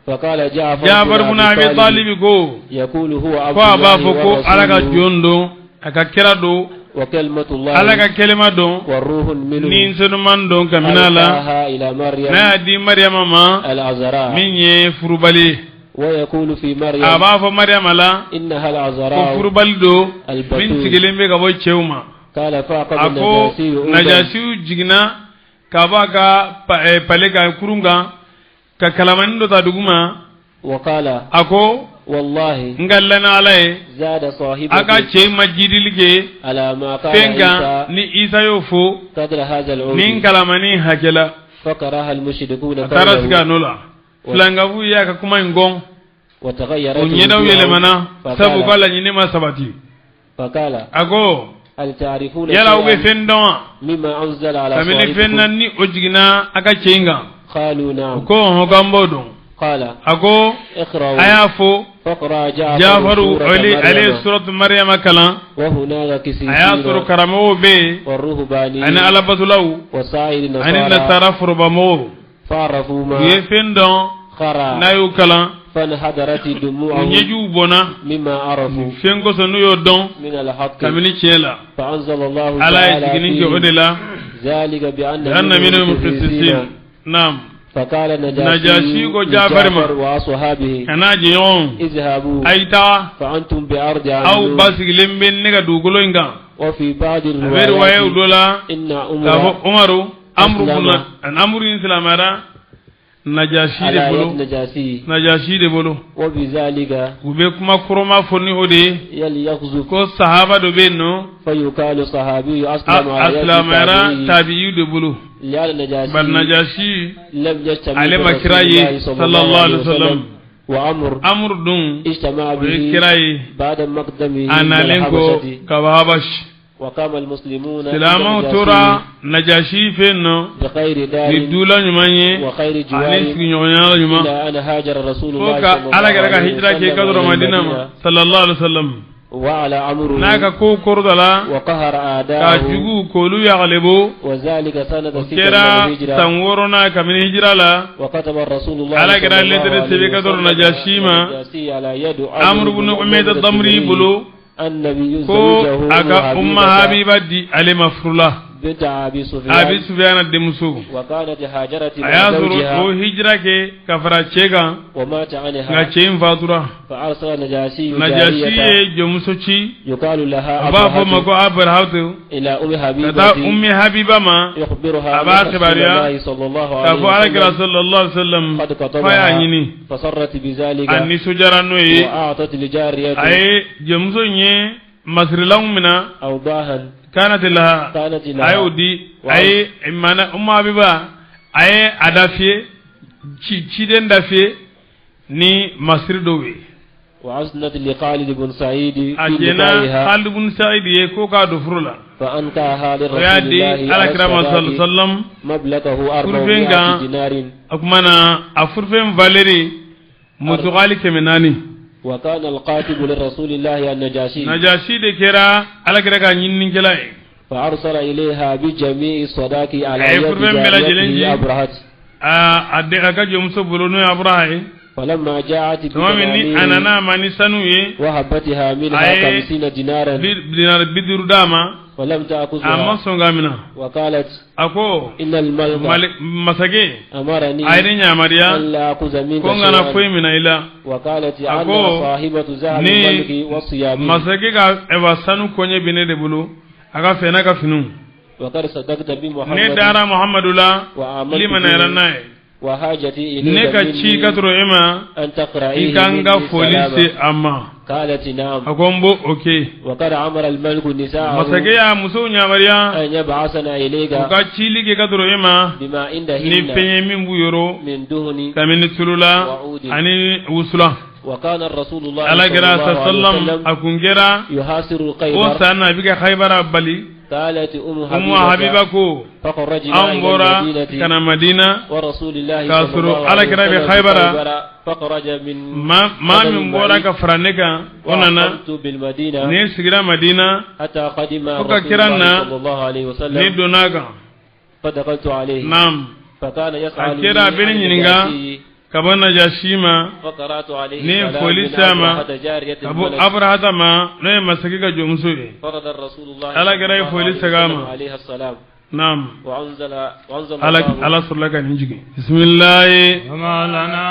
فقال جعفر jabar بن mun أبي abi طالب talib go يقول هو عبد ko aba الله fo ko alaka ورسوله jondo aka kira do وكلمة الله alaka kelema don والروح منه ni sunu man don kaminala ألقاها إلى مريم na di maryama ma العذراء min ye furubali ويقول في مريم aba fo maryama la إنها ko العذراء furubali do min البتول sigilen be ka bo chewma قال فأخذ ako النجاشي عودا najasi jigna ka ba ka pale ka kurunga ka kalamani do ta duguma وقال ako والله ngallana alay زاد aka صاحبك che majidilge على ما قال fenga عيسى ni isa yo fo قدر هذا nin العود kalamani hakela فكره المشركون tarasga قوله nola flanga fu ya ka kuma ngong وتغيرت unyeda وجوههم yelemana sabu فقال, kala nyine ma sabati فقال ako هل تعرفون yala ube شيئا fendon مما أنزل على kamili صاحبكم fenna ni ojigina aka chenga قالوا نعم ko ho gambo don قال ako اقرأوا aya fo فقرأ jafaru ali surat maryam kala وهناك aya كسيسين suru karamo be والرهباني ani alabatulaw وسائر ani النصارى nasara furubamo فعرفوا ما yefendon قرأ nayu kala فانحدرت دموعهم nyeju bona مما عرفوا fengo sonu yo don من الحق kamini chela فأنزل الله ala تعالى yiginin ke فيه odela ذلك بأن anna minhum منهم qisisin قسيسين nam فقال نجاشي النجاشي کو جعفر ما. لجعفر وأصحابه kana jiyon اذهبوا aita فأنتم بأرض aw عدو basigilen ben ne ga dugolo inga وفي بعض ber waye الروايات udola إن kafo أمر umaru amru Aslama. bunna an amru islamara najashi de على bolo يد نجاشي najashi de bolo وبذلك ube kuma kuroma fonni ode يليخزف ko sahaba do benno فيقال صحابي أسلم على يد aslamara تابعي tabi'u de bolo لأن bal نجاشي najashi لم يجتمع ale برسول makiraye الله sallallahu alaihi wasallam وأمر amru dun اجتمع we به kiraye بعد مقدمه من analenko الحبشة kabahabash وقام المسلمون silama عند tora najashi fenno بخير دار lidula nyumanye وخير ale جوار sigi nyonyala nyuma إلى أن هاجر رسول الله ko ka ala gara ka hijra ke kadro إلى madina المدينة ma sallallahu alaihi wasallam وعلى عمرو naka ko kordala وقهر ka أعداءه jugu kolu ya galebo وذلك سنة ستة من kera الهجرة sanworona kamin hijra la وكتب الرسول الله ala صلى gara الله ledre عليه sebe kadro وسلم najashima النجاشي على يد amru bin umayda damri bulu النبي ko زوجه aga umma habiba di ale mafrula بنت أبي abi سفيان sufyan de musu وكانت هاجرت مع aya zuru زوجها o hijra ke kafara chega ومات nga عنها chein fatura فأرسل النجاشي najashi جارية ye jomusochi يقال لها ba fo mako أبرهة abrahatu إلى أم kata حبيبة ummi habiba ma يخبرها أبا أن رسول خبرها الله صلى الله kafo عليه alakira وسلم sallallahu alaihi wasallam قد faya خطبها nyini فصرت بذلك anni sujarano ye وأعطت لجارية ay jomuso nye masrilang mina أوضاها kanat laha كانت لها ayo di ay mana umma habiba ay adafie ci den dafie ni masri dowe وأسنت لخالد بن سعيد في ajena نكاحها Khalid bin Sa'id ye ko ka do furula فأنكاها لرسول yadi الله ala على kirama sallallahu alaihi الصداق wasallam مبلغه Kurbenga. 400 دينار akumana afurfen valeri mutugali kemenani وكان القاتب لرسول الله النجاشي najashi de kera ala kira ka nyinnin kelai فأرسل إليها بجميع الصداق على أي يد فربين بلا جلنجي. جاريته أبرهة adde aka jomso bolono abrahe فلما جاءت tomamini بدنانير anana mani sanuye وهبتها منها أي 50 دينارا dinar bidiru dama فلم amma تأخذها songamina وقالت ako إن الملك masage أمرني ayri nyamariya ألا أخذ منك ko ngana شيئا foy mina ila وقالت أكو أنا صاحبة ذهب ni الملك والصيام masage ka eva sanu konye bine de bulu aga fena ka finu وقد صدقت ne بمحمد dara muhammadu la وآمنت limana به yarannaye وحاجتي ne إليك ka ci مني katro ema أن تقرأيه ikanga مني folise سلاما amma قالت نعم akombo okay وقد أمر الملك نساءه masage ya muso nyamariya أن يبعثنا إليك ka cili ke katro ema بما ni عندهن penye min buyoro من دهن kamini tulula وعود. ani wusula وكان الرسول الله ala صلى gira الله عليه sallam وسلم akungera يحاصر o القيبر sana biga khaybara bali قالت ummu habiba ko فخرجنا an إلى bora المدينة kana madina ورسول الله كاسرو صلى الله على عليه كراب وسلم خيبر. فخرج من ma min bora ka farane ka onana وأقمت بالمدينة ne sigira madina حتى قدم فكا رسول كرانا الله صلى الله عليه ne وسلم donaga فدخلت عليه nam فكان يسأل أكيرا عن بين ينغا. النجاشي kabana jashima فقرأت عليه ne سلام polisi من ama أبرهة جارية abu الملك abrahata ma ne masake ka jomso ye فرد الرسول الله على صلى قراءة الله فوليس عليه وسلم غاما. عليها السلام nam وأنزل ala الله ala surlaka ninjigi bismillah وما لنا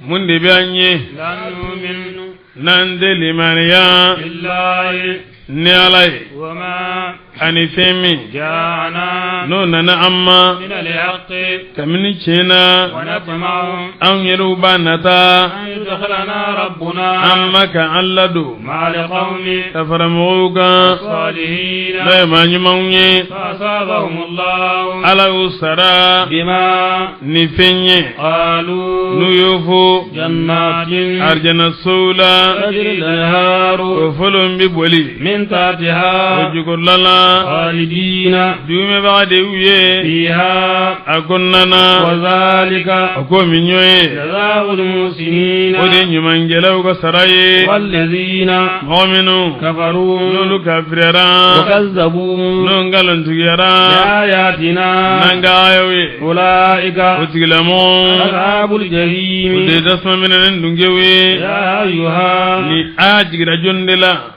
mun de bianye لا نؤمن nan de limaniya بالله ne alay وما ani femi جاءنا no nana amma من الحق kamini chena ونطمع an yeru banata أن يدخلنا ربنا amma ka alladu مع القوم tafaramuga الصالحين ne manyumanye فأصابهم الله ala usara بما ni fenye قالوا nuyofo جنات arjana sola تجري الأنهار o folon bi boli من من تحتها وجكر لنا خالدين دوم بعد ويه فيها أكننا وذلك أكو من يوي جزاء المحسنين ودين من جلوك سراي والذين مؤمنوا كفروا نولو كافرا وكذبوا نونغالن تجيرا بآياتنا نانغايوي أولئك وتجلمون أصحاب الجحيم ودي تسمى من الدنجوي يا أيها ni a jigira jonde la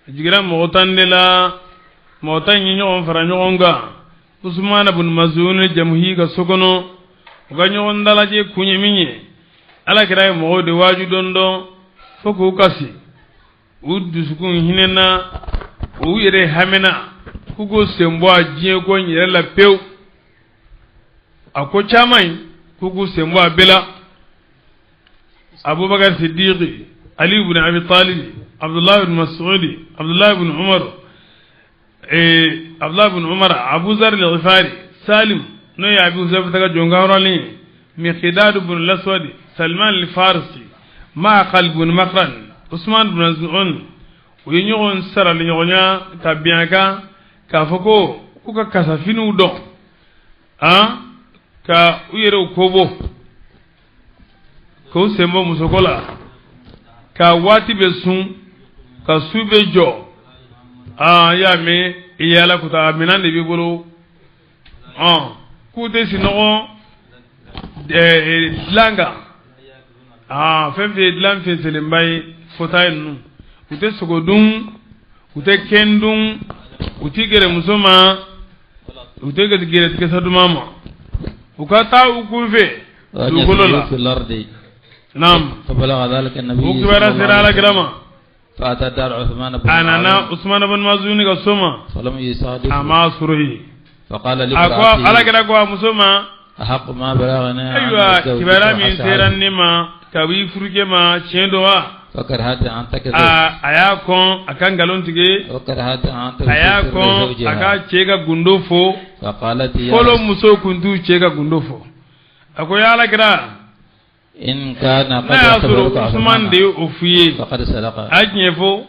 jigira mogotande la motan yi ñogon fara ñogon ga usmana bun mazun jamhi ga sokono ga ñogon dala je kunye minye ala kira mo de waju dondo foko kasi uddu sukun hinena o yere hamena kugo sembo ajiye ko nyere la pew ako chamai kugo sembo abela abubakar siddiqi Ali ibn Abi Talib, Abdullah ibn Mas'ud, Abdullah ibn Umar, Abu Zar al-Ghifari, Salim, no ya Abu Zar daga jongawrali, Miqdad ibn al-Aswad, Salman al-Farisi, Ma'qal ibn Makran, Usman ibn Azun, uyenyon sara linyonya tabianga ka foko kuka kasafinu do. Ka uyere kobo. Ko sembo musokola. Ka wati be sun ka su be jɔ ya me iyala kuta minan de bi bolo ku te sinɔgɔ dilanga fɛn fɛn dilan fɛn selenba ye fota ye ninnu u tɛ sogo dun u tɛ kɛn dun u ti gɛrɛ muso ma u tɛ gɛrɛ tigɛsa duman ma u ka taa u kun fɛ dugukolo la. نعم فبلغ ذلك النبي وكبر سير على كلامه فأتى دار عثمان بن أنا عثمان بن مازون قسمه فلم يصادف أما سره فقال لامرأته على كلامه مسوما أحق ما بلغنا أيوة كبر من سير النما كوي فرجما شندوا فكرهت أن تكذب أياكم أكان قالون تيجي وكرهت أن تكذب أياكم أكان شيكا غندوفو فقالت يا كلو مسو كنتو شيكا غندوفو أكو يا على كلام إن كان قد أخبرك عثمان دي أوفيه فقد سرق أجنفو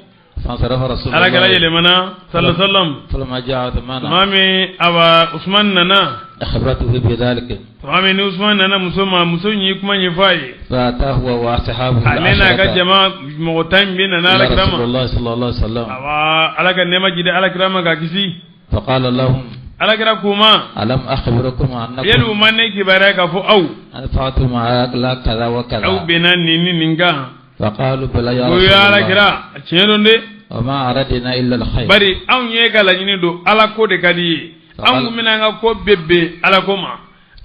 فانصرف رسول الله على كلا يلمنا صلى الله عليه وسلم فلما جاء عثمان مامي أبا عثمان ننا أخبرته بذلك مامي عثمان ننا مسوما يكما يفاي فأتاه هو وأصحابه علينا كجماعة مغتان بينا على كرامة رسول الله صلى الله عليه وسلم على كنما جد على كرامة كاكسي فقال لهم على كراكوما ألم أخبركم أنكم يلو مني كبارك فو أو أنفعتم على كذا وكذا أو بنا نينغا فقالوا بلا يا رسول الله على كرا تشيرون دي وما أردنا إلا الخير بري أو نيكا لا يندو على كود كدي أو منا كو بيبي على كوما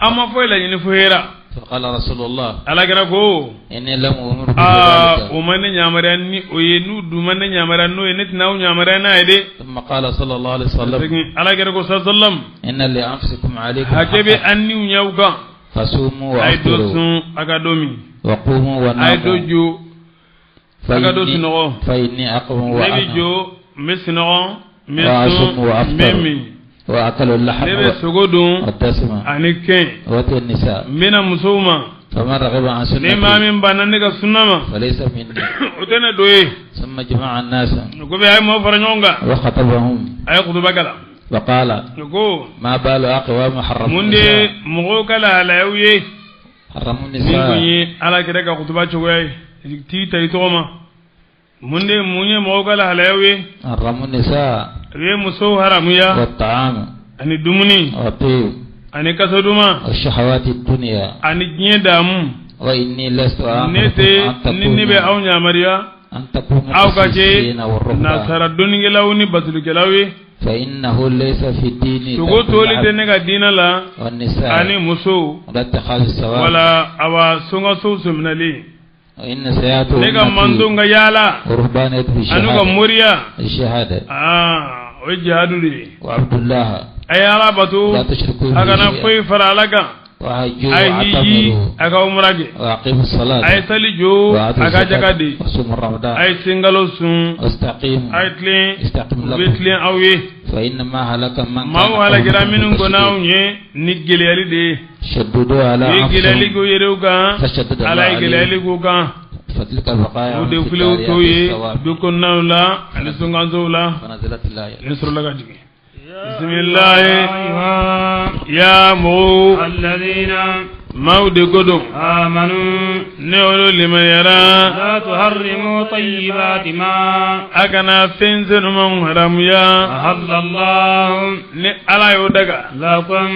أما فوي لا ينفوهرا فقال رسول الله على كراكو إني لم أمر بذلك ومن نيامراني وينو دومن نيامرانو ينتناو نيامرانا يدي ثم قال صلى الله عليه وسلم على كراكو صلى الله عليه وسلم إن لأنفسكم عليكم حكبي أني ونيوكا فصوموا أيدو وأفطروا سون أكادومي وقوموا وناموا أيدو جو أكادو سنغو فإني أقوم نبي وأنام جو مسنغو وأصوم وأفطر ميمي وأكل اللحم نبي سغودون والدسم أنيكين وأتي النساء منا مسوما فمن رغب عن سنتي نما من بانانيك سنما فليس مني وتنا دوي ثم جمع الناس نكوبي أي مو فرنونغا وخطبهم أي خطبة كلا وقال نكو ما بال أقوام حرموا مندي النساء مغو كلا على يوي حرموا النساء نيكوني على كده خطبة شوي تي تيتوما مندي موني مغو كلا على يوي حرموا النساء ري مسو حراميا والطعام أني دومني والطيب أني كسودوما والشهوات الدنيا أني جين دامو وإني لست نتي نينبي أو نيامريا أن تكونوا أو كاجي كالمسكين والرهبان نصر الدنيا لوني بطل كلاوي فإنه ليس في الدين تقول تولي تنك دين لا والنساء أني مسو ولا اتخاذ السواء ولا أوا سونغ سو سمنالي وإن سيأتوا نيكا مندونغ يالا ورهبانية أنوغا موريا الشهادة وجهادو دي وعبد الله أي على بطو لا تشركوا به أغانا شيئا فوي فرالكا وهجوا أي هي واعتمروا أغا عمراجي وأقيموا الصلاة أي تلجو وآتوا أغا الزكاة جاكادي وصوموا رمضان أي سنغالو سن واستقيموا أي تلين استقم لكم ويتلين أوي فإنما هلك من ما هو على جرامين غناو ني نيجيلي دي شددوا على يجيلي أنفسهم كو يروغا فشدد الله على عليهم يجيلي كو كان فتلك البقايا ودي في فلو التاريخ توي الصواب بكون نولا لسونغانزولا فنزلت الآية نصر لك بسم الله يا مو الذين مودي قدم آمنوا نولو لمن يرى لا تحرموا طيبات ما أكنا فنزن من حرم يا أحل الله على يودك لكم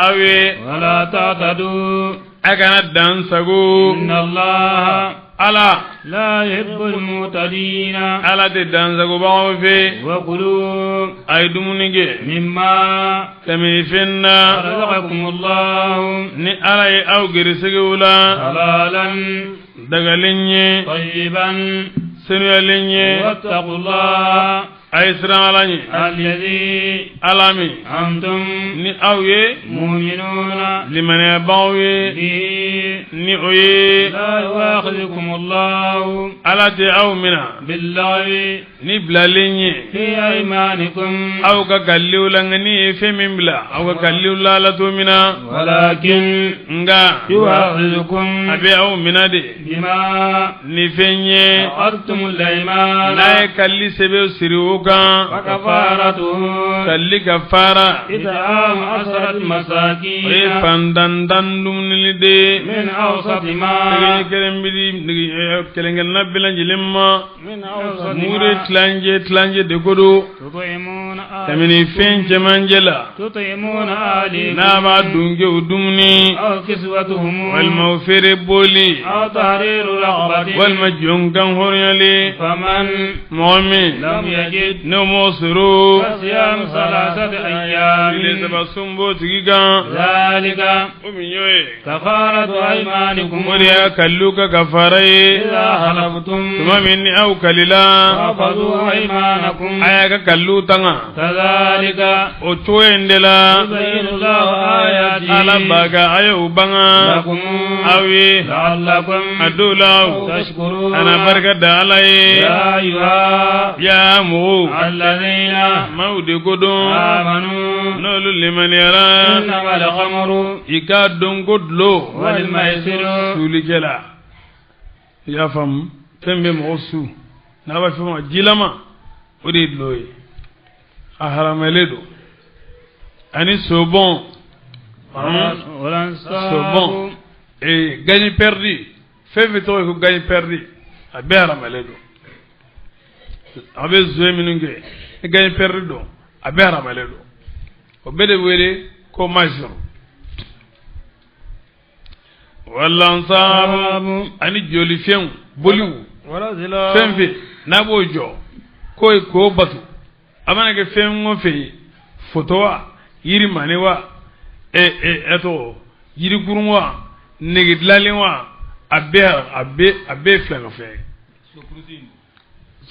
أوي ولا تعتدوا أكنا دانسكو إن الله على لا يحب المعتدين على دانسكو باو في وكلوا أي دمونيكي مما تمي فينا رزقكم الله ni ala ye aw geresege wula حلالا dagalen ye طيبا senuyalen ye واتقوا الله a ye siran ala ye الذي ala min أنتم ni aw ye مؤمنون limaniyabagaw ye به ni o ye لا يؤاخذكم الله ala tɛ aw mina باللغو ni bilalen ye في أيمانكم aw ka kalliw la nka ni ye fɛn min bila aw ka kalliw la ala to mina ولكن nga يؤاخذكم a bɛ aw mina de بما ni fɛn ye عقدتم الأيمان n'a ye kalli sɛbɛw siri o kan وكفارته kalli ka fara إطعام 10 مساكين o ye fandantan dumunili de من أوسط ما nege kelen bidi kelenkelenna bɛɛ lajɛlen ma من أوسط mure ما tilancɛ de ko do تطعمون kabini fɛn cɛmancɛ la تطعمون n'a أهليكم b'a dun kɛ o dumuni أو كسوتهم walima o feere boli أو تحرير رقبة walima jɔnkan hɔrɔnyali فمن mɔgɔ min لم يجد n'o m'o sɔrɔ فصيام 3 أيام tile saba sun b'o tigi kan ذلك o min y'o ye كفارة أيمانكم o de y'a kalliw ka kafara ye إذا حلفتم tuma min ni aw kalila واحفظوا أيمانكم a y'a ka kalliw tanga كذلك o cogo in de la يبين الله آياته ala b'a ka a ye o banga لكم aw ye لعلكم a dɔw la تشكرون ana barika da ala ye يا أيها ya mɔgɔw الذين maaw de ko dɔn آمنوا n'olu limaniyara إنما الخمر i k'a dɔn ko dulo والميسر suulikɛla i y'a faamu fɛn bɛ mɔgɔ su n'a b'a fɔ ma jilama o de ye dulo ye a haramalen don ani sobɔn والأنصاب gagné perdu fɛn fɛn tɔgɔ ye ko gagné perdu a bɛɛ haramalen don a bɛ zoe minnu kɛ ni gagné perdu don a bɛɛ haramalen don o bɛɛ de wele ko major walansabu ani joli fɛnw boliw fɛn fɛn n'a b'o jɔ k'o ye k'o batu a mana kɛ fɛn o fɛn ye foto wa yiri mane wa ɛtɔ yiri kurun wa nege dilanlen wa a bɛɛ filɛ fɛn ye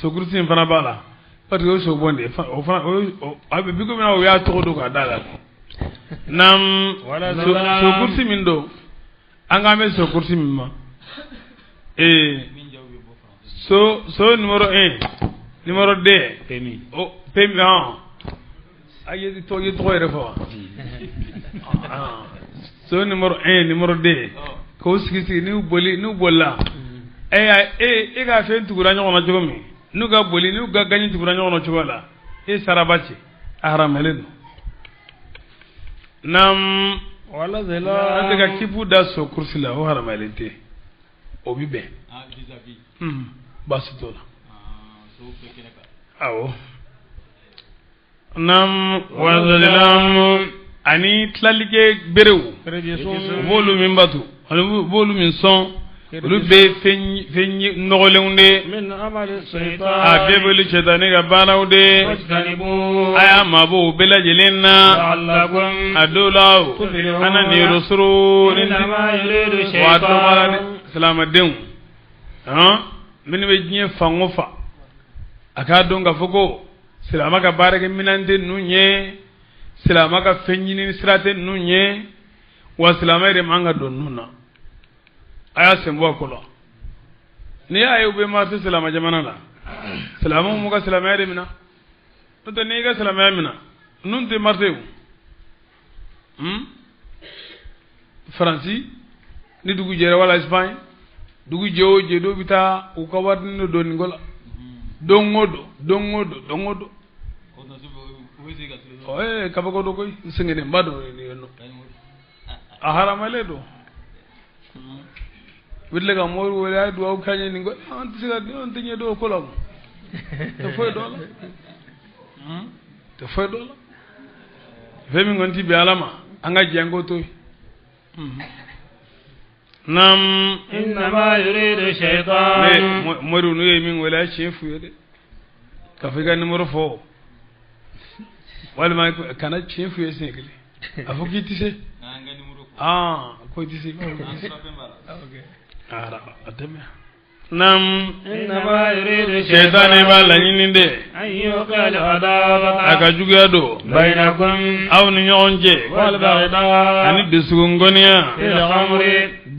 sokurusi in fana b'a la parce que o ye sobɔn de ye o fana a bɛ bi komi o y'a tɔgɔ don k'a d'a la naam sokurusi min don an k'an bɛ sokurusi min ma so numéro 1 numéro 2 pemi a ye tɔgɔ yɛrɛ fɔ wa so numéro 1 numéro 2 k'o sigi n'u bolila e ka fɛn tugura ɲɔgɔn na cogo min n'u ka boli n'u ka gaɲi tugura ɲɔgɔn na cogo la e saraba ci a haramalen don naam an tɛ ka kipu da so kursi la o haramalen tɛ o bi bɛn baasi t'o la awɔ naam wazalilamu ani tilalikɛ berew u b'olu min batu ani u b'olu min sɔn olu bɛ fɛn nɔgɔlenw de a bɛɛ b'olu cɛtani ka baaraw de a y'a mabɔ o bɛɛ lajɛlen na a dɔw la ana niyɔrɔ sɔrɔ wa dɔgɔya silamɛdenw minnu bɛ diɲɛ fan o fan a k'a dɔn k'a fɔ ko silamɛ ka baarakɛ minɛn tɛ ninnu ɲɛ silamɛ ka fɛn ɲini sira tɛ ninnu ɲɛ wa silamɛ yɛrɛ man ka don ninnu na a y'a sen bɔ a ko la n'i y'a ye u bɛ marché silamɛ jamana la silamɛw m'u ka silamɛya de minɛ n'o tɛ n'i y'i ka silamɛya minɛ ninnu tɛ marché o Faransi ni dugu jɛra wala Espagne dugu jewo je do bita u kawarni do ni gola dongodo oye kabako do koy singene mbado ni no a haramale do widle ga moru wala do aw kanye ni go on tisiga on tinye do kolam te foy dola te foy dola femi ngonti bi alama anga jango toy nam إنما يريد الشيطان moru no yemin wala chefu yede ka figa numero 4 wala ma kana chefu yese kele afuki tise ko tise okay ara ateme nam إنما يريد الشيطان bala nyinde أن يوقع العداوة aka jugado بينكم aw ni nyonje والبغضاء ani desugongonia في الخمر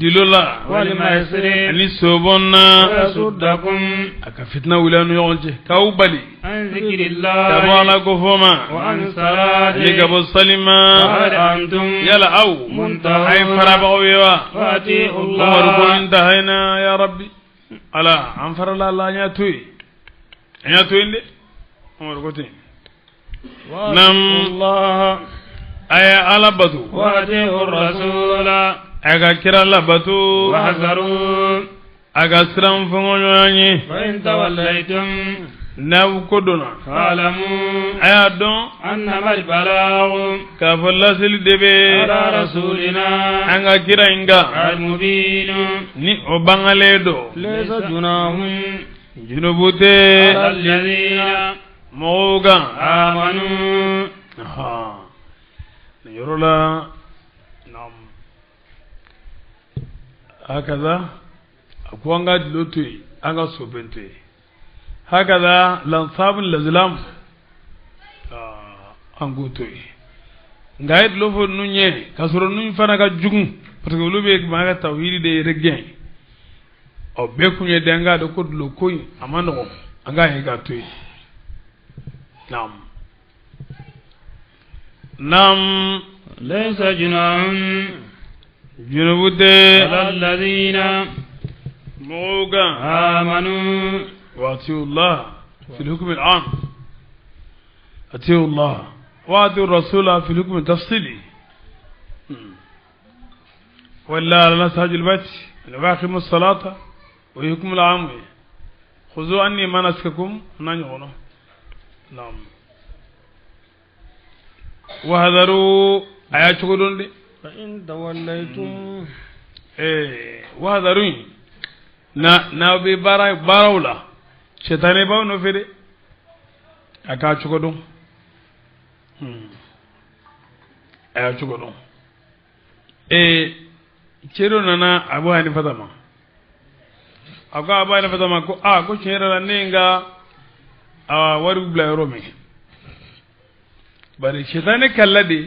dilola والميسر ani sobonna ويصدكم aka fitna wulanu nyonje kawbali عن ذكر الله tabala ko foma وعن الصلاة liga bo salima وهل أنتم yala aw منتهون ay faraba wiwa وأطيعوا umar ko الله intahayna ya rabbi ala an farala la nya toy inde umar ko tin nam الله aya alabatu وأطيعوا الرسول aga kira labatu واحذروا aga siram fongonyoyi فإن توليتم naw kodona فاعلموا aya don أنما البلاغ ka falla sil debe على رسولنا anga kira inga المبين ni o bangale do ليس جناح junubute على الذين moga آمنوا ha ni yorola nam hakaza akwanga dilotwe anga sobente hakaza lansabun lazlam angotoy ngayet lofo nunye kasoro nun fana ka jugun parce que lube ma ga tawhidi de reggen o be kunye denga do ko lo koy amano anga he ga toy nam ليس جناح junubude على الذين moga آمنوا واتيوا الله في الحكم العام اتيوا الله واتيوا الرسول في الحكم التفصيلي ولا على نساج البيت واقيموا الصلاة ويحكم العام خذوا عني مناسككم نانيونو نعم وهذروا آيات قولون دي فإن توليتم وهذروا na be barawla shetane baw no fede aka chugodon aya chugodon chero nana abu hanifa tama aka abu hanifa tama ko ko chero la nenga waru bla romi bari shetane kallade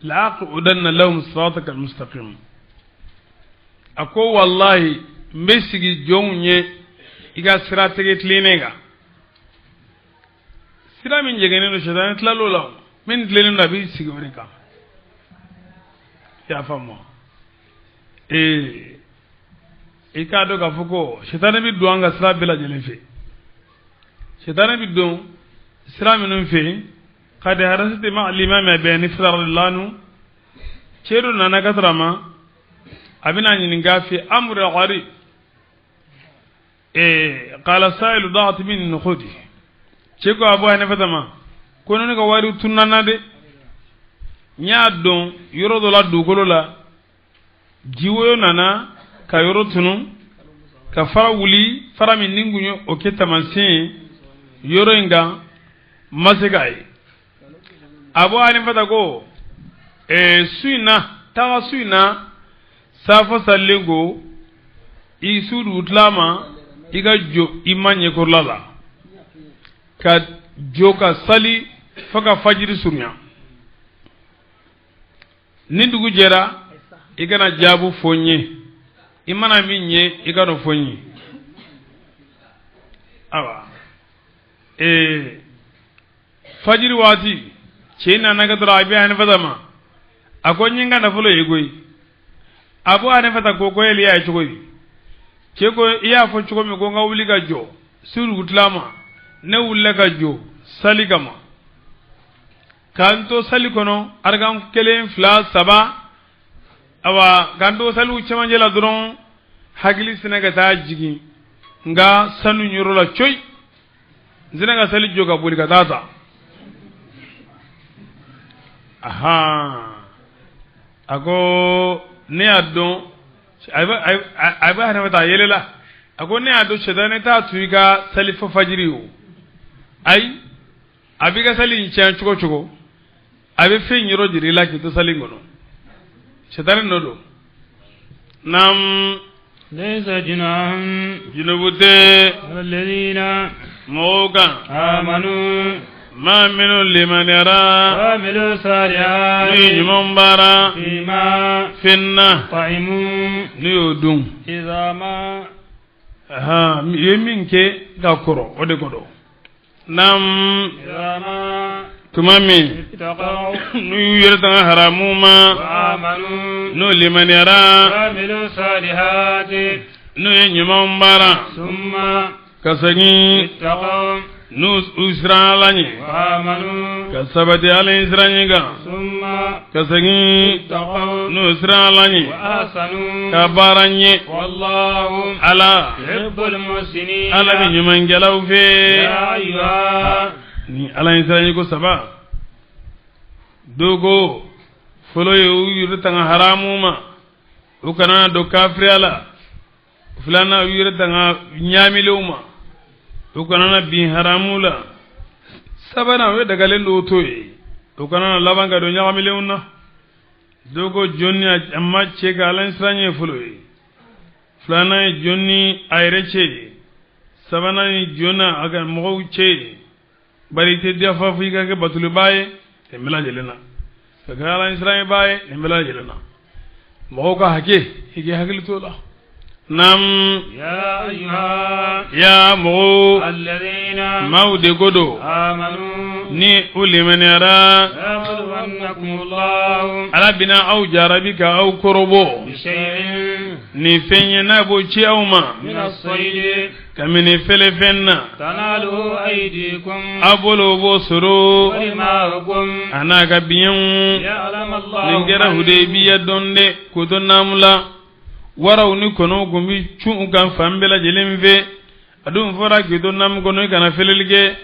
la aqudanna lahum siratal mustaqim ako wallahi mbesigi jonye iga sirate tlinega sira min jegene no shedan tlalo law min tlelen rabi sigore kam ya famo ikado ga fuko shedan bi duanga sira bela jelefe shedan bi don sira minun fe qad harasati ma al-imam abi radhiyallahu cheru nana katrama abina nyini gafi amru gharib qala sailu da'at min nukhudi cheko abu hanifa tama kono ne ka wari tunana de nya don yoro do la dugolo la jiwo nana ka yoro tunu ka fara wuli fara min ningunyo o ke tamansin yoro inga masigai abu hanifa ta go suina safo sallingo isudu utlama iga jo imanye kurlala ka joka sali faka fajiri surnya nindugu jera igana jabu fonye imana minye igano fonye awa fajiri wati chena nagadra abi anfadama akonyinga na fulo yegoi abu anfata gogoyeli ya chugoi ke ko iya fo cogo mi ko nga wuli ka jo suru utlama ne wulle ka jo sali kama kanto sali kono argan kelen fla saba awa kanto sali uchamanje la doron hagili sinaga ta jigi nga sanu nyoro la coy zinaga sali joga buli ka tata aha ako ne adon ayba hana mata yelela ako ne ado shedane ta tuiga sali fa fajiri o ay abiga sali nchen chugo chugo abe fe nyoro jiri la ki to sali ngono shedane nodo nam ليس جناح junubute الذين moga آمنوا ma minu liman yara وعملوا الصالحات ni mumbara فيما finna طعموا ni odun إذا ما ha yeminke ga koro ode godo nam إذا ما tumami اتقوا nu yerta haramuma وآمنوا no liman yara وعملوا الصالحات no yenyumbara ثم kasani اتقوا nu usralanye وآمنوا kasabati ala israniga ثم kasani اتقوا nu usralanye وأحسنوا kabaranye والله ala يحب المحسنين ala bi nyuman gelaw fe يا أيها ni ala israni ko saba dogo folo ye yurtanga haramuma ukana do kafri ala fulana yurtanga nyamiluma ukana bi haramula sabana we daga len do toyi ukana labanga do nyamiluna dogo jonni amma chega ala israni folo ye fulana jonni ayreche sabana ni jonna aga mo che bari te dia fa fi ga batulu baye te mela jelena kaga ala isra'i baye te mela jelena mo ka hake hige hakili to la nam يا أيها ya mo الذين maude godo آمنوا ni uliman yara يبلونكم الله ala bina au jarabika au korobo بشيء ni fenye na bo ci auma من الصيد kamini fele fenna تناله أيديكم abolo bo soro ورماحكم anaga biyan يعلم الله ningera hudaybiya donde ko don namula waraw ni kono gumi chu gan fambela jelimve adum fora ki don nam gono kana felelge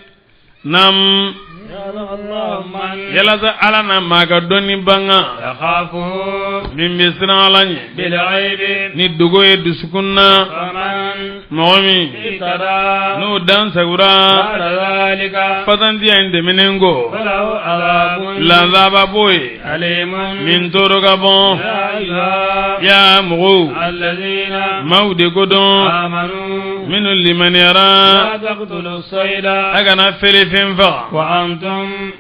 nam يعلم الله من yala za ala na maga doni banga يخافه min misra alanye بالغيب ni dugo e dusukunna فمن momi اهتدى no dan sagura بعد ذلك fatan dia inde menengo فله عذاب la zaba boy أليم min toro gabon يا أيها ya mugo الذين maude godon آمنوا minu liman لا yara تقتلوا الصيد aga na fele fenfa وأنتم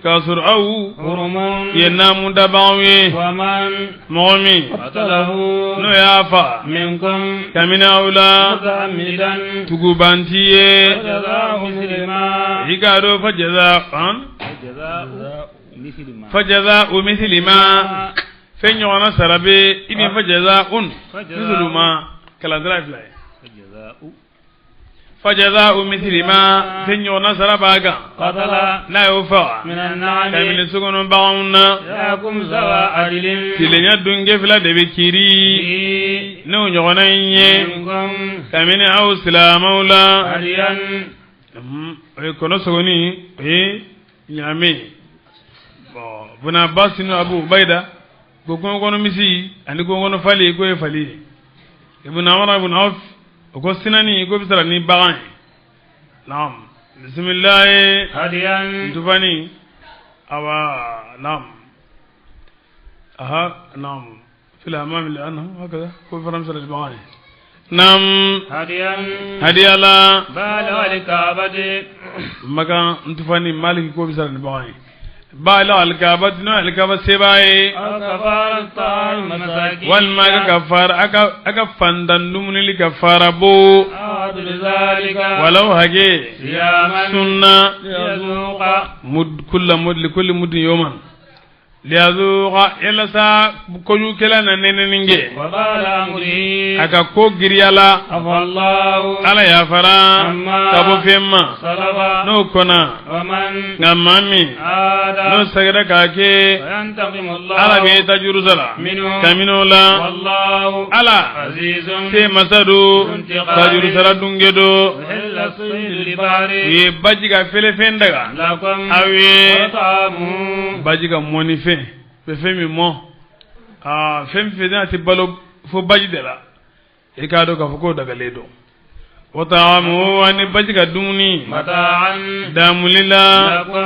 kasur au حرم yenamu dabawi ومن momi قتله no yafa منكم kamina aula متعمدا tugubantiye فجزاء مثل ما igado fajaza'an fajaza'u mithli ma fenyona sarabe ibi fajaza'un mithlu ma kala drive lai fajaza'u mithli ma fenyona sarabaga قتل na yofa من النعم kamini sugono bauna ياكم ذوى عدل tilenya dunge fila debe kiri no nyona nye منكم kamini au silamaula هديا kono sogoni nyame bon buna basinu abu baida gogon gono misi andi gogon fali ko e fali ibn amr ibn auf ko sinani ko bisara ni bagan naam bismillah هديا tufani awa naam aha naam fil amam li anhu hakaza ko faramsa al bagan naam هديا hadiyala بالغ الكعبة maka ntufani maliki ko bisara ni bagan bala alkabat no alkabat sebaye أو كفارة طعام مساكين wal maga kafara aka fandandum ni kafara bo أو عدل ذلك walau hage صياما sunna ليذوق mud kullu mud li kulli mud yawman liyazuqa illa sa koju kela na neneninge وبال أمره aka ko giriyala عفى الله ala ya fara Amma kabo femma سلف no kona ومن ngamami no عاد sagara kake وينتقم ala الله be tajuruzala منه kaminola والله ala عزيز te masadu Intiqami. tajuruzala dungedo وحل الصيد لبحر ye bajiga fele fendaga لكم awe وطعامه bajiga moni fe be fe mi mo fem fe na ti balo fo baji de la e ka do ka fo ko daga ledo wata mu wani bajiga dumuni متاعا damulila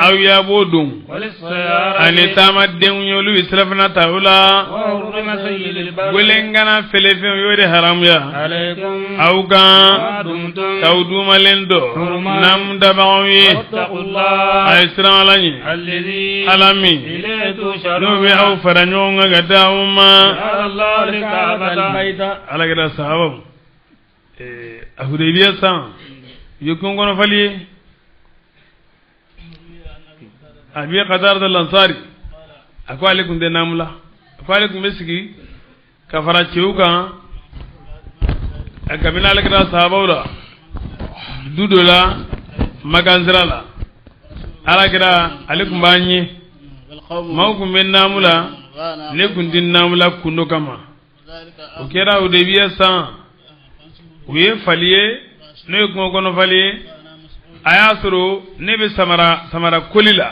aw ya bodum وللسيارة ani tama denyolu islafna taula وحرم سيد البر golengana fele fe yode haram ya عليكم aw ما ga دمتم tawduma lendo Hurma. nam dabawi واتقوا الله ay sira alani الذي alami إليه no تشرون be aw faranyo ga dauma جعل الله الكعبة البيت ala gada sahabam ahudaybiya san yukun gono fali abi qadar dal ansari akwa alaikum de namla akwa alaikum mesigi kafara ciuka akamina ala gada sahabawla dudola maganzirala ala gada alaikum banye mawkum ben namula ne kundin namula kundo kama o kera ahudaybiya san uye faliye ne kuma kono faliye aya soro ne be samara kolila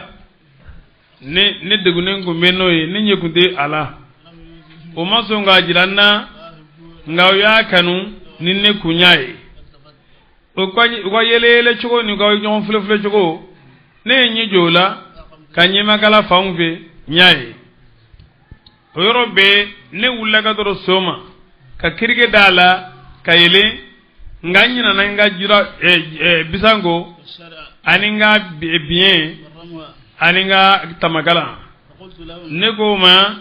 ne degunen ko menno ye ne nyekunde ala o maso nga jiranna nga ya kanu ninne kunyaye o kwa yelele chugo ni ga yon fule chugo ne nyi jola kanyema kala faunve nyaye o yorobe ne wulaga doro soma ka kirge dala kayele nganyina na nga jira bisango aninga bien aninga tamagala nego ma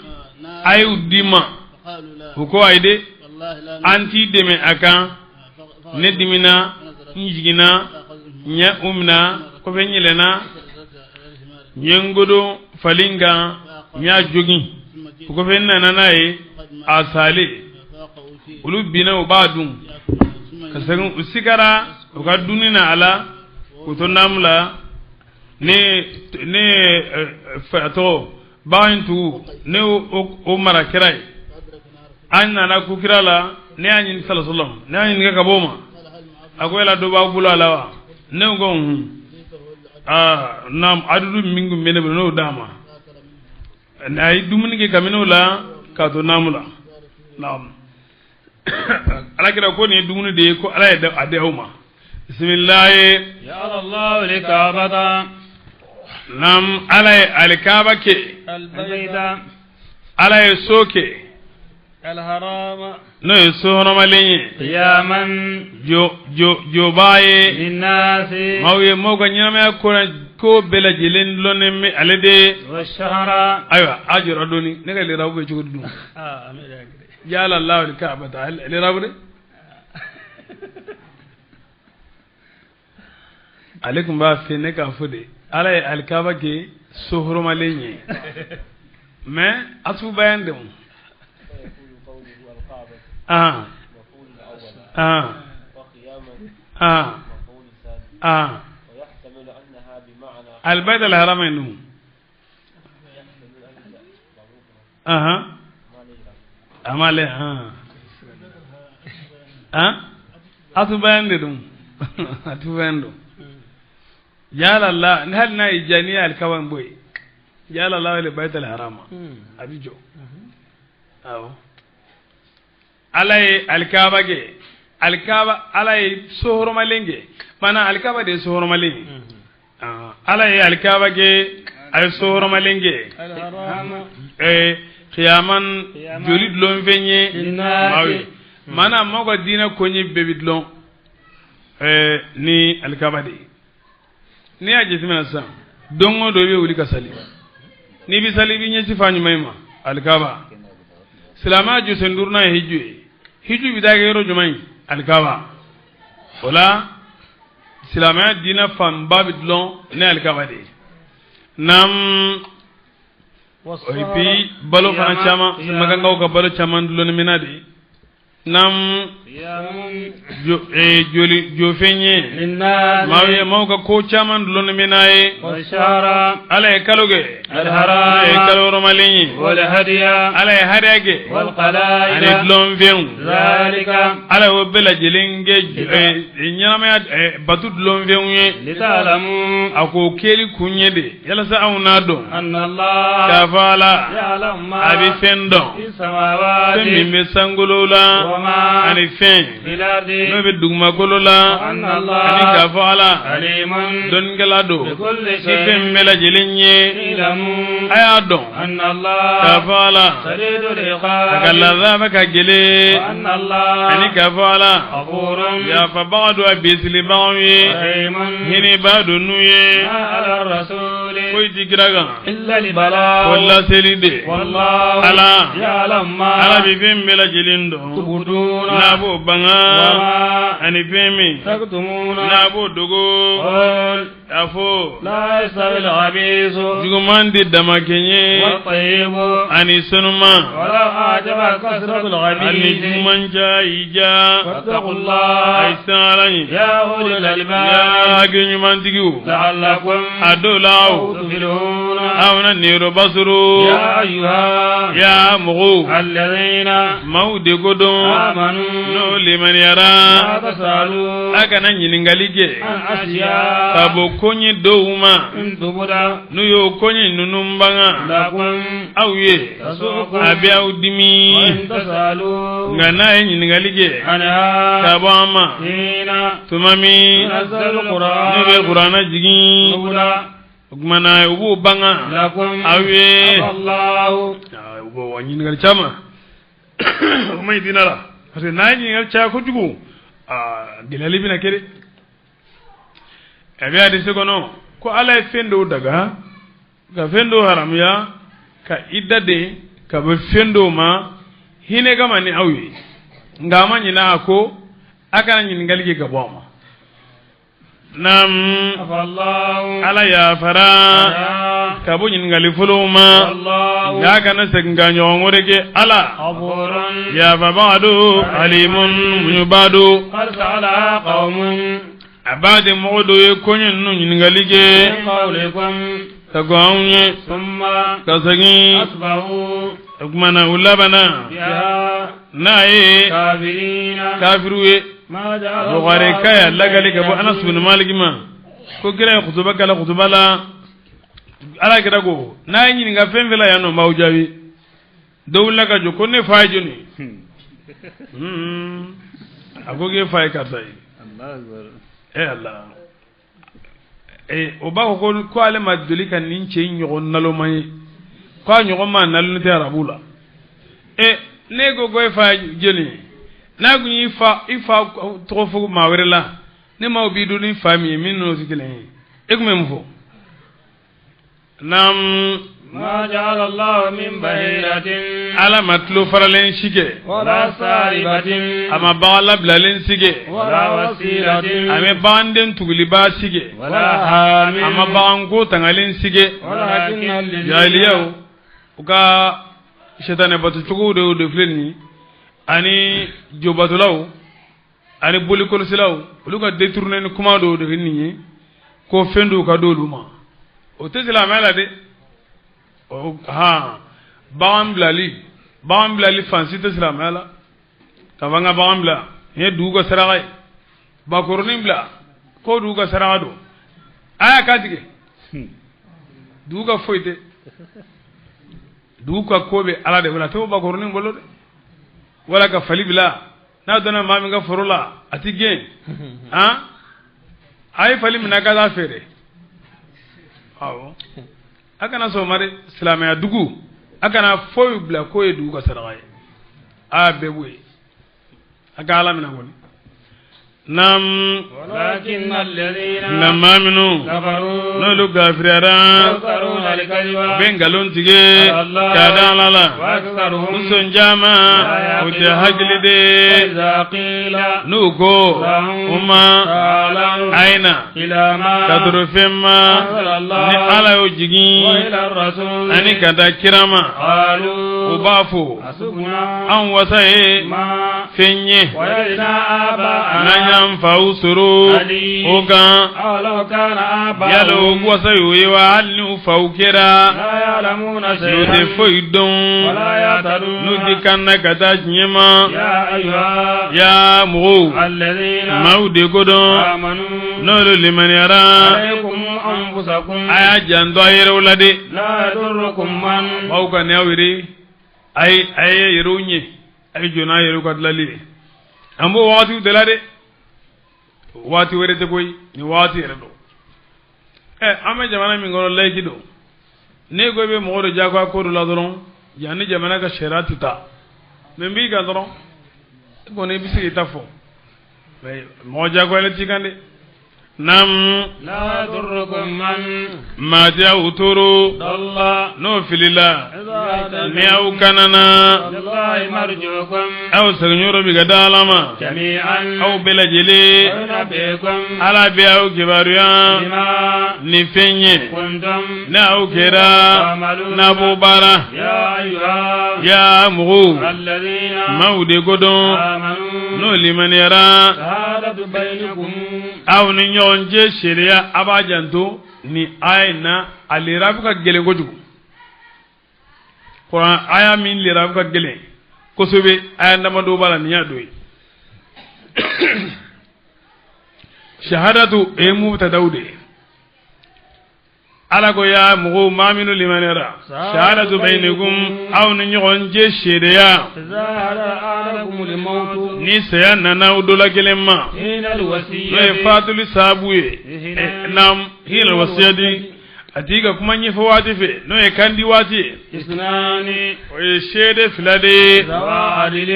ayu dima ko ayde anti deme aka ne dimina njigina nya umna ko fenyelena nyengodo falinga nya jogi ko fenna nanaye asale ulu bina ubadum kasagun usigara uga dunina ala kutondamla ne fato baintu ne o marakirai anna na kukirala ne anyin sallallahu ne anyin ga kaboma akwela do ba bulalawa ne gon nam adudu mingu mene no dama ay dumuni ke kamino la ka to namula nam ala kira ko ni dumuni de ko ala ya ade huma bismillah ya Allah likabata nam ala alkaba ke albayda ala soke alharama no sohno malenye qiyaman jo baye linnasi mawye moga nyama ko bela jilen lonne alede washahara aywa ajura doni ne ga le rabu ci gudu amira jala Allah alkaba ta le rabu de alaikum ba fe ne ka fude ala alkaba ke sohro malenye mais asu bayan dem ويحتمل أنها بمعنى البيت الحرمين أمالي أتبين دم أتبين دم جعل الله هل نايجاني الكوان بوي جعل الله البيت الحرام أبيجو أو alay alkaba ge alkaba alay sohoro malenge mana alkaba de sohoro malenge alay alkaba ge ay sohoro malenge qiyaman jolid lon venye mawi mana mogo dina konyi bebid lon ni alkaba de ni aje simena sa dongo do be wuli kasali ni bi sali bi nyeti fanyu mayma alkaba silama ju sendurna hiju bidaga yero jumai alkaba wala silama dina fam babidlon ne alkaba de nam et puis balo fana chama maga ngaw ka balo chama dulo ni minadi nam jo fenye للناس mawe mawka ko chama dulo ni minaye والشهر ala kaloge الحرام kaloro malinyi والهدي ala hadage ani والقلائد dulon fen ذلك ala wo bela jelenge nyama batu dulon fen ye لتعلموا ako keli kunyede yala sa awna do أن الله kafala يعلم ما abi fendo في السماوات fen be sangolola وما ani fen في الأرض no be dugma golola وأن ani الله kafala عليم don gelado بكل fen شيء bela jelenye اعلموا aya don أن الله kafala شديد العقاب akalla baka gele وأن الله ani kafala غفور ya fa ba'du abisli ba'wi رحيم hini ba'du nuye ما على الرسول koy digraga إلا البلاغ walla selide والله ala يعلم ما ala bi fen bela jelindo تبدون nabo banga وما ani femi تكتمون nabo dogo قل afo لا يستوي الخبيث jugumandi damakenye والطيب ani sunuma ولو أعجبك كثرة ani الخبيث jumanja ija واتقوا الله ay salani يا أولي الألباب ya genyumantigiu لعلكم adolaw تفلحون awna nero basuru يا أيها ya mugu الذين maude godon آمنوا no liman لا yara تسألوا aka na nyiningalige عن أشياء kabo konyi dowuma إن تبدا nuyo konyi nunumbanga لكم awye تسؤكم abi awdimi وإن تسألوا ngana nyiningalige عنها kabo ama حين tumami ينزل nube القرآن qur'ana jigi تبدا kumana ubu banga لكم awye عفى الله ubu wanyiningal chama umay dinara parce que na nyingal cha ko jugu gilali bina kede abi adi segono ko ala fendo daga ga fendo haram ya ka idade ka be fendo ma hine gama ni awi ngama nyina ko aka nyin ngalgi ga boma nam عفى الله ala ya fara ka bu nyin ngali fuluma الله ya kana senga nyongorege ala غفور ya babadu alimun mubadu قد سألها قوم abade modo ye konyen no nyin ngalige من قولكم ka gwaunye ثم ka sagi أصبحوا kumana ulabana بها nae كافرين kafiruye ما جعل bugare الله kaya من lagali ka bo بين anas bin malik ma ko gira khutuba kala khutuba la ala kira go nae nyin nga femvela yano mawjawi dawla ka joko ne faajuni agoge faay ka tay Allah o ba ko ale ma doli kan nin ce nyogon nalo mai ko nyogon ma nalo te arabula ne go go fa jeni na gu ni ifa to fu ma werela ne ma obi do ni fami min no sikile e ko mem fo nam ما جعل الله من بهيرة ala matlo faralen shige ولا سائبة ama bala blalen sige ولا وسيلة ame banden tugli ba sige ولا حام ama bango tangalen sige ولكن الذين jahiliyaw uka shetane batu chugo de fleni ani jobatulaw ani bolikol silaw uluka détourner ni commando de ni ko fendu ka doluma o tesla mala de ha bam blali fansi tesla mala kavanga bam bla he duga saragai ba korni bla ko duga sarado aya katige duga foite duka kobe ala de wala to ba korni bolo de wala ka fali bila na dona mami ga forola atige ha ay fali mina ga da fere awo akana so mare islamaya dugu akana foyu bila ko e duga saragai a bewe aka ala mina woni nam ولكن الذين namma minu كفروا n'olu gafiriyara يفترون الكذب bɛ nkalon tigɛ k'a da Ala la وأكثرهم muso caman o tɛ hakili de وإذا قيل n'u ko u ma تعالوا aina إلى ما ka duru fɛn ma أنزل الله ni Ala y'o jigin وإلى الرسول ani ka da kira ma قالوا u b'a fɔ حسبنا an wasa ye ما fɛn ye وجدنا n'an آباءنا y'an faw sɔrɔ o kan أولو كان yala o آباؤهم wasa y'o ye wa hali ni u faw kɛra لا يعلمون n'u tɛ شيئا foyi dɔn ولا يهتدون n'u tɛ kan na ka taa tiɲɛ ma يا أيها ya mɔgɔw الذين maaw de ko dɔn آمنوا n'olu limaniyara عليكم أنفسكم a y'a janto a yɛrɛw la de لا يضركم من maaw ka nin aw yɛrɛ a ye yɛrɛw ɲɛ a ye jɔn n'a yɛrɛw ka dilali ye an b'o wagatiw de la de waati wɛrɛ tɛ koyi nin waati yɛrɛ don an bɛ jamana min kɔnɔ layiki don ne ko i bɛ mɔgɔ dɔ diyagoya ko dɔ la dɔrɔn yan ni jamana ka sariya tɛ taa mɛ n b'i kan dɔrɔn e kɔni i bɛ se k'i ta fɔ mɛ mɔgɔ diyagoyalen t'i kan dɛ nam لا يضركم من maa tɛ aw toro ضل n'o filila إذا ni aw kanana الله مرجوكم aw seginyɔrɔ bi ka da Ala ma جميعا aw bɛɛ lajɛlen وينبئكم Ala bɛ aw kibaruya بما ni fɛn ye كنتم ni aw kɛra n'a b'o baara يا أيها ya mɔgɔw الذين maaw de ko dɔn آمنوا n'o limaniyara شهادة بينكم aw ni ɲɔgɔn cɛ sariya a b'a janto ni aya in na a lera bɛ ka gɛlɛn kojugu kuran aya min lera bɛ ka gɛlɛn kosɛbɛ aya damadɔ b'a la nin y'a dɔ ye shahadatu e ye mubtadaw de ye Ala ko ya mɔgɔw maa minnu limaniyara shahadatu bainakum aw ni ɲɔgɔn cɛ sariya إذا هدى أحدكم الموت ni saya nana aw dɔ la kelen ma حين n'o ye الوصية fatuli sababu ye nam hina wasiyadi a tigi ka kuma ɲɛfɔ waati fɛ n'o ye kandi waati ye اثنان o ye seede fila de ye ذوى عدل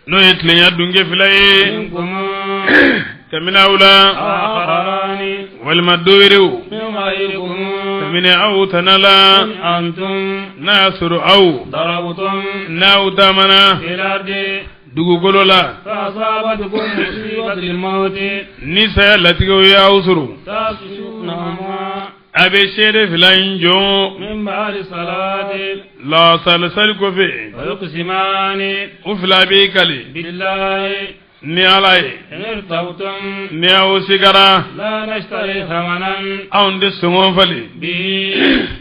n'o ye tilenya dunke fila ye منكم tɛmɛna aw la آخران walima dɔ wɛrɛw من غيركم tɛmɛna aw tana la إن أنتم n'a y'a sɔrɔ aw ضربتم n'aw taamana في الأرض dugukolo la فأصابتكم مصيبة الموت ni saya latigɛw ye aw sɔrɔ تحسونهما a bɛ seede fila in jɔ من بعد الصلاة lasalisali kɔfɛ ويقسمان u fila b'i kali بالله ni Ala ye إن ارتبتم ni aw sigara لا نشتري ثمنا anw tɛ sɔngɔn fali به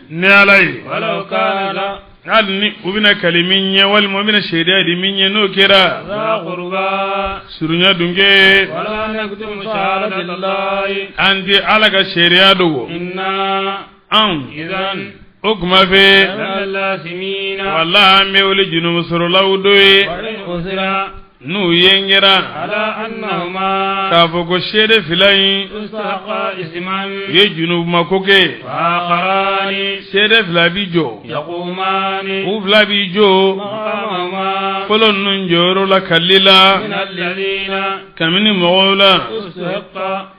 ni Ala ye ولو كان hali ni u bɛna kali min ɲɛ walima u bɛna sariya di min ɲɛ n'o kɛra ذا قربى surunya dunke ولا نكتم شهادة الله an tɛ Ala ka sariya dogo إنا anw إذا o kuma fɛ لمن اللاسمين wala an bɛ wele junubusɔrɔlaw dɔ ye وإن أثر n'u ye n kɛra على أنهما k'a fɔ ko seede fila in استحقا إثما u ye junubumako kɛ فآخران seede fila bi jɔ يقومان u fila bi jɔ مقامهما fɔlɔ ninnu jɔyɔrɔ la kalli la من الذين kabini mɔgɔw la استحق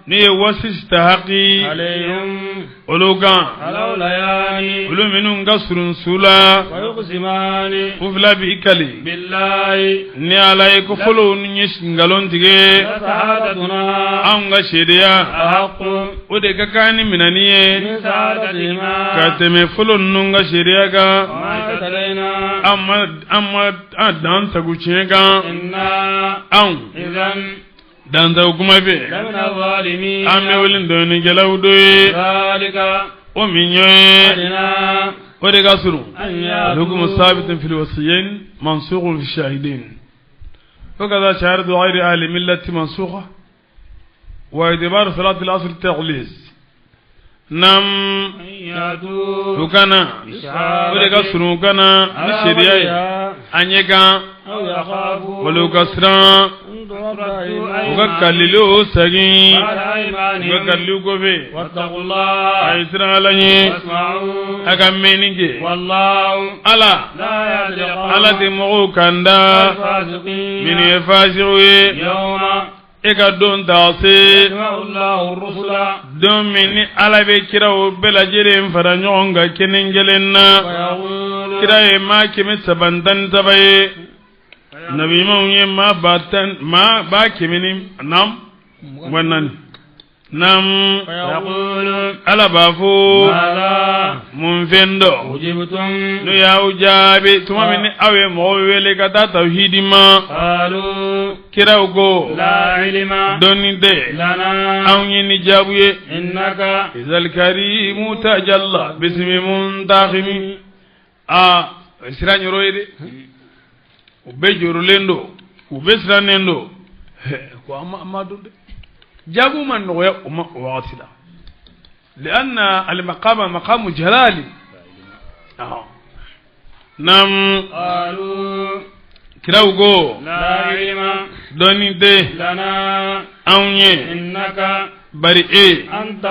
ne ye wasi sitahaki عليهم olu kan الأوليان olu minnu ka surun su la ويقسمان u fila bi kali بالله ni Ala ye ko fɔlɔ ni ye ngalon tigɛ شهادتنا anw ka seedeya أحق o de ka kan ni minani ye من شهادتهما ka tɛmɛ fɔlɔ ninnu ka seedeya kan وما اهتدينا an ma dan sago tiɲɛ kan إنا anw إذا dan sago kuma fɛ لمن الظالمين an bɛ wele dɔɔninkɛlaw dɔ ye ذلك o min ɲɔ ye أدنى o de ka surun أن الحكم يأتوا الثابت في الوصيين منسوخ في الشاهدين وكذا شهادة غير أهل ملة منسوخة واعتبار صلاة العصر تغليظ نعم أن يأتوا وكان ولك سرو كان نشريا أنيكا أو يخافوا ولو كسرا أن تردوا وكاللو سجين بعد أيمانهم وكاللو كوفي واتقوا الله أيسرا عليه واسمعوا أكمنيك والله ألا لا يهدي القوم ألا تمغو كندا الفاسقين من يفاسقوا يوم eka don taase يجمع الله الرسل don min ni ala bɛ kiraw bɛɛ lajɛlen fara ɲɔgɔn kan kelen kelen na ويقول kira ye maa 313 ye nabi ɲumanw ye maa 100 ni nam wa naani nam ويقول ala b'a fɔ ماذا mun fɛn dɔ أجبتم n'o y'aw jaabi tuma min ni aw ye mɔgɔw wele ka taa tawhidi ma قالوا kiraw ko لا علم dɔnni tɛ لنا anw ye ni jaabu ye إنك izal karimu tajalla bismi muntakhimi a sira ɲɔrɔ ye de u bɛ jorolen do u bɛ sirannen do ko an ma dɔn dɛ jaabu ma nɔgɔya o ma o wagati la لأن المقام مقام جلالي نعم قالوا كراوغو لا علم دوني دي لنا أوني إنك bari أنت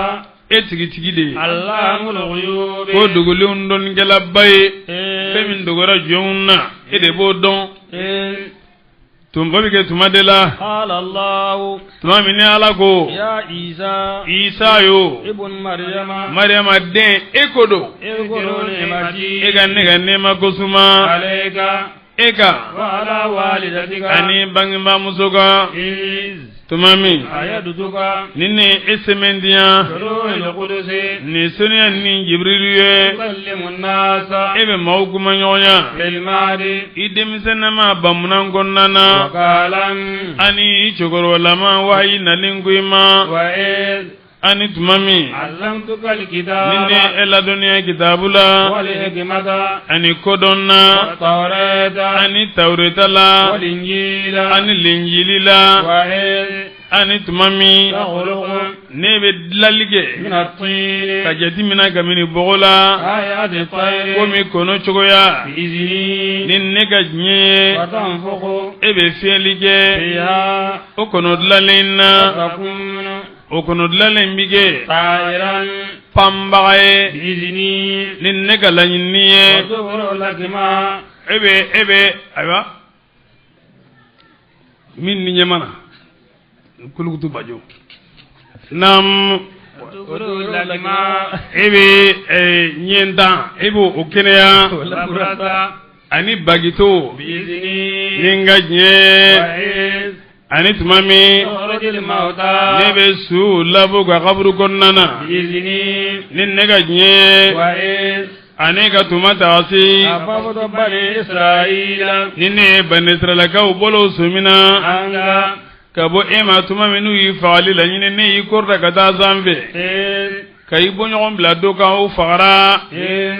tigi de علام الغيوب ko dugulun don gela baye femin dugura jonna de bo don tum babi ke tuma de la قال الله tuma min ala ko يا عيسى isa yo ابن مريم maryama den ekodo اذكروا نعمتي ega ne ga nema kosuma عليك ega وعلى والدتك ani bangima musoga إذ tumami أيدتك ninne esemendiya بروح القدس ni sonia ni jibrilu ye تكلم الناس ebe maw kuma ɲɔgɔnya في المهد i denmisɛnnama bamunan kɔnɔna وقالا ani i cɛkɔrɔbalama wayi nalen ko i ma وإذ ani tuma min علمتك ninne الكتاب e ladɔnniya kitabu la والحكمة ani kodɔn na والتوراة ani tawureta la والإنجيل ani linjili la وإذ ani tuma min تخلق ne bɛ dilali kɛ من الطين ka jati mina kabini bɔgɔ la آيات الطير komi kɔnɔ cogoya بإذنه ni ne ka diɲɛ ye وتنفخ e bɛ fiyɛli kɛ فيها o kɔnɔ dilalen na وتكون o kɔnɔ dilalen bi kɛ طائرا panbaga ye بإذنه ni ne ka laɲini ye وتبرئ لكما e bɛ ayiwa min ni ɲɛ mana kulukutu bajo nam وتبرئ لكما e bɛ ɲɛntan e b'o o kɛnɛya والأبرص ani bagito بإذنه ni n ka diɲɛ وإذ ani tuma min تخرج الموتى ne bɛ su labɔ ka kaburu kɔnɔna na بإذنه ni ne ka diɲɛ وإذ ani ka tuma taasi أخذت بني إسرائيل ni ne ye bani israɛlakaw bolo sumina عنك ka bɔ e ma tuma min n'u y'i fagali la ɲini ne y'i kɔrɔta ka taa sanfɛ إذ ka i bɔɲɔgɔn bila do kan o fagara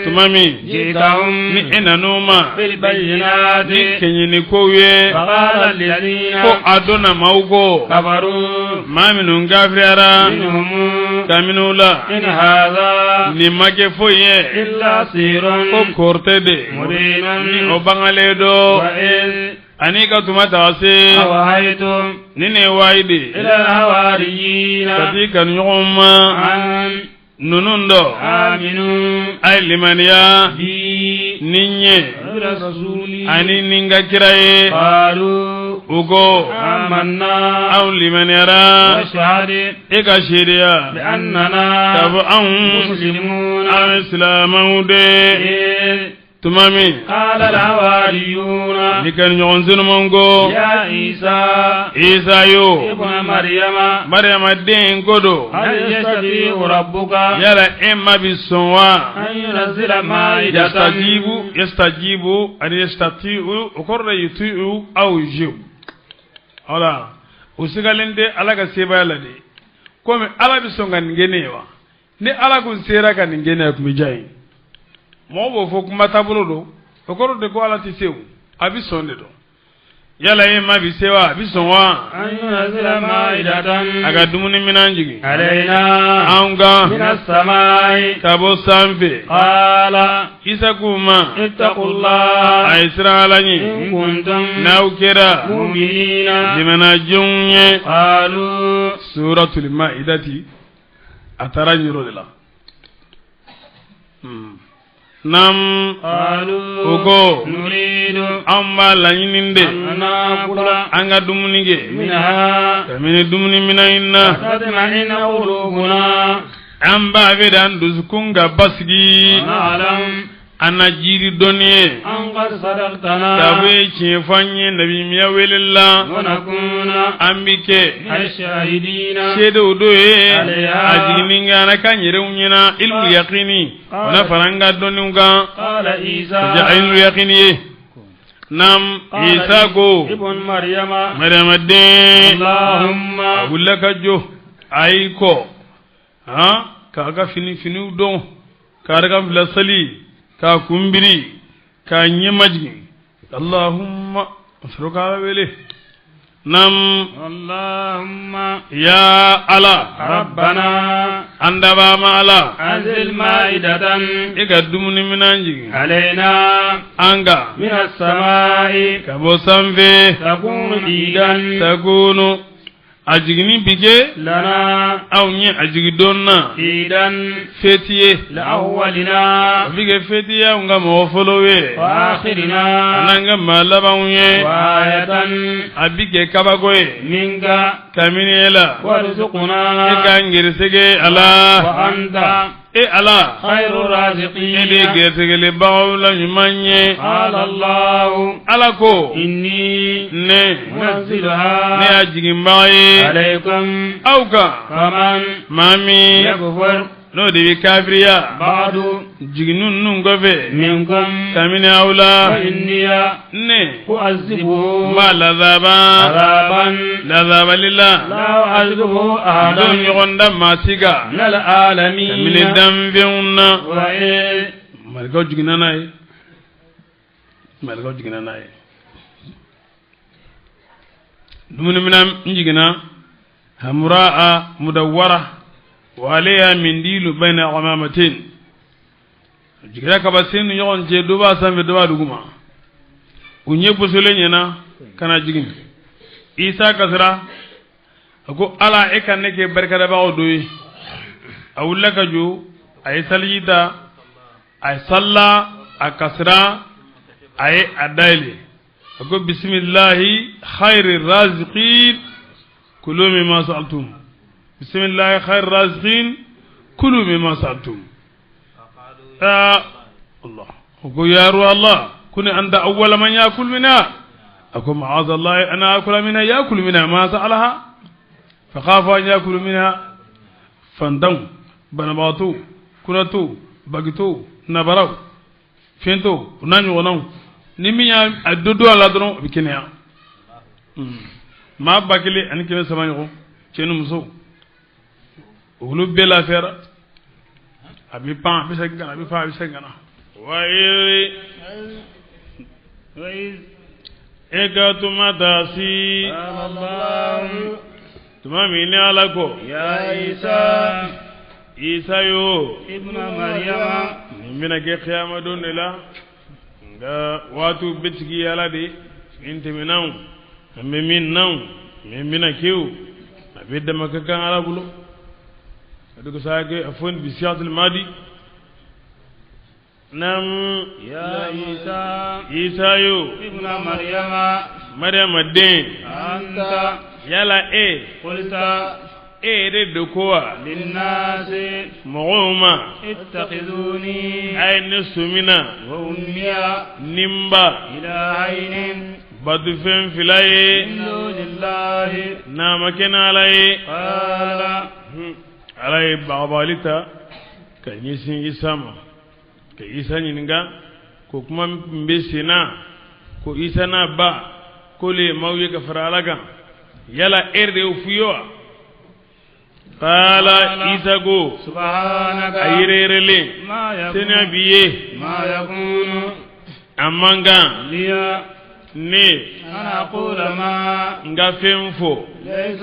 tuma min جئتهم ni e nan'u ma بالبينات ni kɛɲɛni kow ye فقال الذين ko a dɔnna maaw ko كفروا maa minnu gafiyara منهم ka min'u la إن هذا nin ma kɛ foyi ye إلا سير ko kɔrɔtɛ de مبين ni o bangalen do وإذ ani ka tuma taga se أوحيتم ni ne ye waayi de إلى الحواريين ka t'i kanu ɲɔgɔn ma أن ninnu dɔ آمنوا a ye limaniya بي ni n ye برسولي ani ni n ka kira ye قالوا u ko آمنا anw limaniyara واشهد e ka seereya بأننا k'a fɔ anw مسلمون anw ye silamɛw de إذ tuma min قال الحواريون ni kanuɲɔgɔn senumanw ko يا عيسى isa yo ابن مريم mariama den ko do هل يستطيع ربك yala e ma bi sɔn wa أن ينزل مائدة yastajibu ani yastati'u o kɔrɔ de yuti'u aw jiw wala o sigalen tɛ ala ka sebaya la de komi ala bi sɔn ka nin kɛ ne ye wa ni ala kun sera ka nin kɛ ne ye kun bɛ diya ye mɔgɔ b'o fɔ kuma taabolo don o kɔrɔ de ko ala tɛ se o a bi sɔn de don yala e ma bi se wa a bi sɔn wa أن ينزل مائدة a ka dumuni minan jigin علينا anw من kan السماء ka bɔ sanfɛ قال isa k'u ma اتقوا الله a ye siran ala ɲɛ إن كنتم n'aw kɛra مؤمنين limanajenw ye قالوا suratul ma'idati a taara ɲiro de la nam قالوا uko نريد amba lañininde أن نأكل anga dumunige منها kamini dumuni mina inna فتطمئن قلوبنا amba vedan dusukunga basigi ونعلم ana jiri doniye أن قد صدقتنا tabe cefanye nabi miya welilla ونكون ambike الشاهدين sede odoye عليها. ajigininga na kanyere unyina ilmu yaqini wana faranga doniuga قال عيسى ja ilmu yaqini ye nam قال isa go ابن مريم maryama de اللهم wulaka jo ayiko ha kaga fini don kaga filasali ka kumbiri ka nyemaji Allahumma asruka wele nam اللهم ya ala ربنا andaba ma ala أنزل مائدة ega dumuni minanji علينا anga من السماء kabo sanfe تكون عيدا takunu ajigini bige لنا aw nye ajigi donna عيدا fetiye لأولنا bige fetiye nga mo folowe وآخرنا ananga malaba unye وآية abige kabagoye منك kaminela وارزقنا eka ngirsege ala وأنت ala خير ede الرازقين gersegele bawla nyumanye قال الله ala ko إني ne منزلها ne ajigi mbaye عليكم auka فمن mami يكفر no de bi kafiriya بعد jiginun nun gobe منكم kamini aula فإني ne أعذبه ma lazaba عذابا lazaba lillah لا أعذبه don أحدا yogonda masiga من العالمين kamini damfeunna وإن malikaw jigina naye malikaw jigina naye dumuni mina njigina hamraa mudawwara wa alayha mindilu bayna ghamamatin jigina kabasin yogon je doba sambe doba duguma unye busule nyena kana jigin isa kasra ako ala e kan neke barkada ba odoyi awulla kaju ay saljita ay salla akasra ay adaili ako bismillahi khairir raziqin kulu mimma sa'altum bismillahi khairir raziqin kulu mimma sa'altum Allah ako ya ru Allah kuni anta awwala man yakul minha ako ma'az Allah ana akula minha yakul minha ma sa'alaha فخافوا أن يأكلوا منها فاندموا بنباتوا كنتوا بقتوا نبروا فينتوا نانيو ونو نمي أدودوا على درون بكنيا ما باكلي أنا كم سمعني كنو مسو ولو بلا فيرا أبي بان بيسكنا أبي فا بيسكنا وإيه إكتما داسي الله tuma mini alako يا عيسى isa yo ابن مريم mina ke khiyama don de la nga watu bitigi yala de inte minaw me min naw me mina kew abedda makakan ala bulo adugo saage afon bi siyatul madi nam يا عيسى isa yo ابن مريم maryam den أنت yala قلت de dokowa للناس mogoma اتخذوني ay nesumina وأمي nimba إلهين badu fen filaye من دون الله na makena alaye قال alaye babalita ka nyisin isama ka isa nyinga ko kuma mbesina ko isa na ba ko le mawye ka faralaga yala erde ufiyoa qala isa go سبحانك ayirerele ما tena يكون biye ما يكون amanga لي ne أن أقول ما nga femfo ليس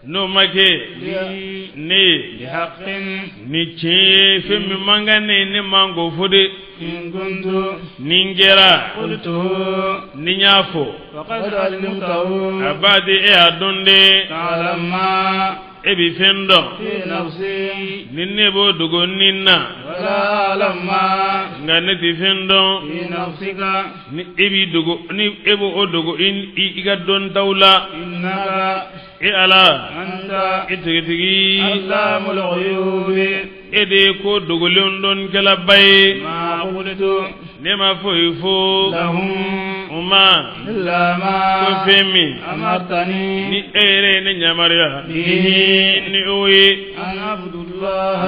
no make لي ne بحق ni ce femi manga ne mango fode إن كنت ningera قلته ni nyafo فقد علمته abade e adonde تعلم ما ebi fendo في نفسي ninne bo dogo ninna ولا لما nganeti fendo في نفسك ni ebi dogo ni ebo odogo in iga don tawla إنك e ala أنت itigitigi علام الغيوب ede ko dogolon don kala bay ما قلت nema foifo لهم uma إلا ما ko femi أمرتني ni ere ne nyamaria به ni oye أن أعبد الله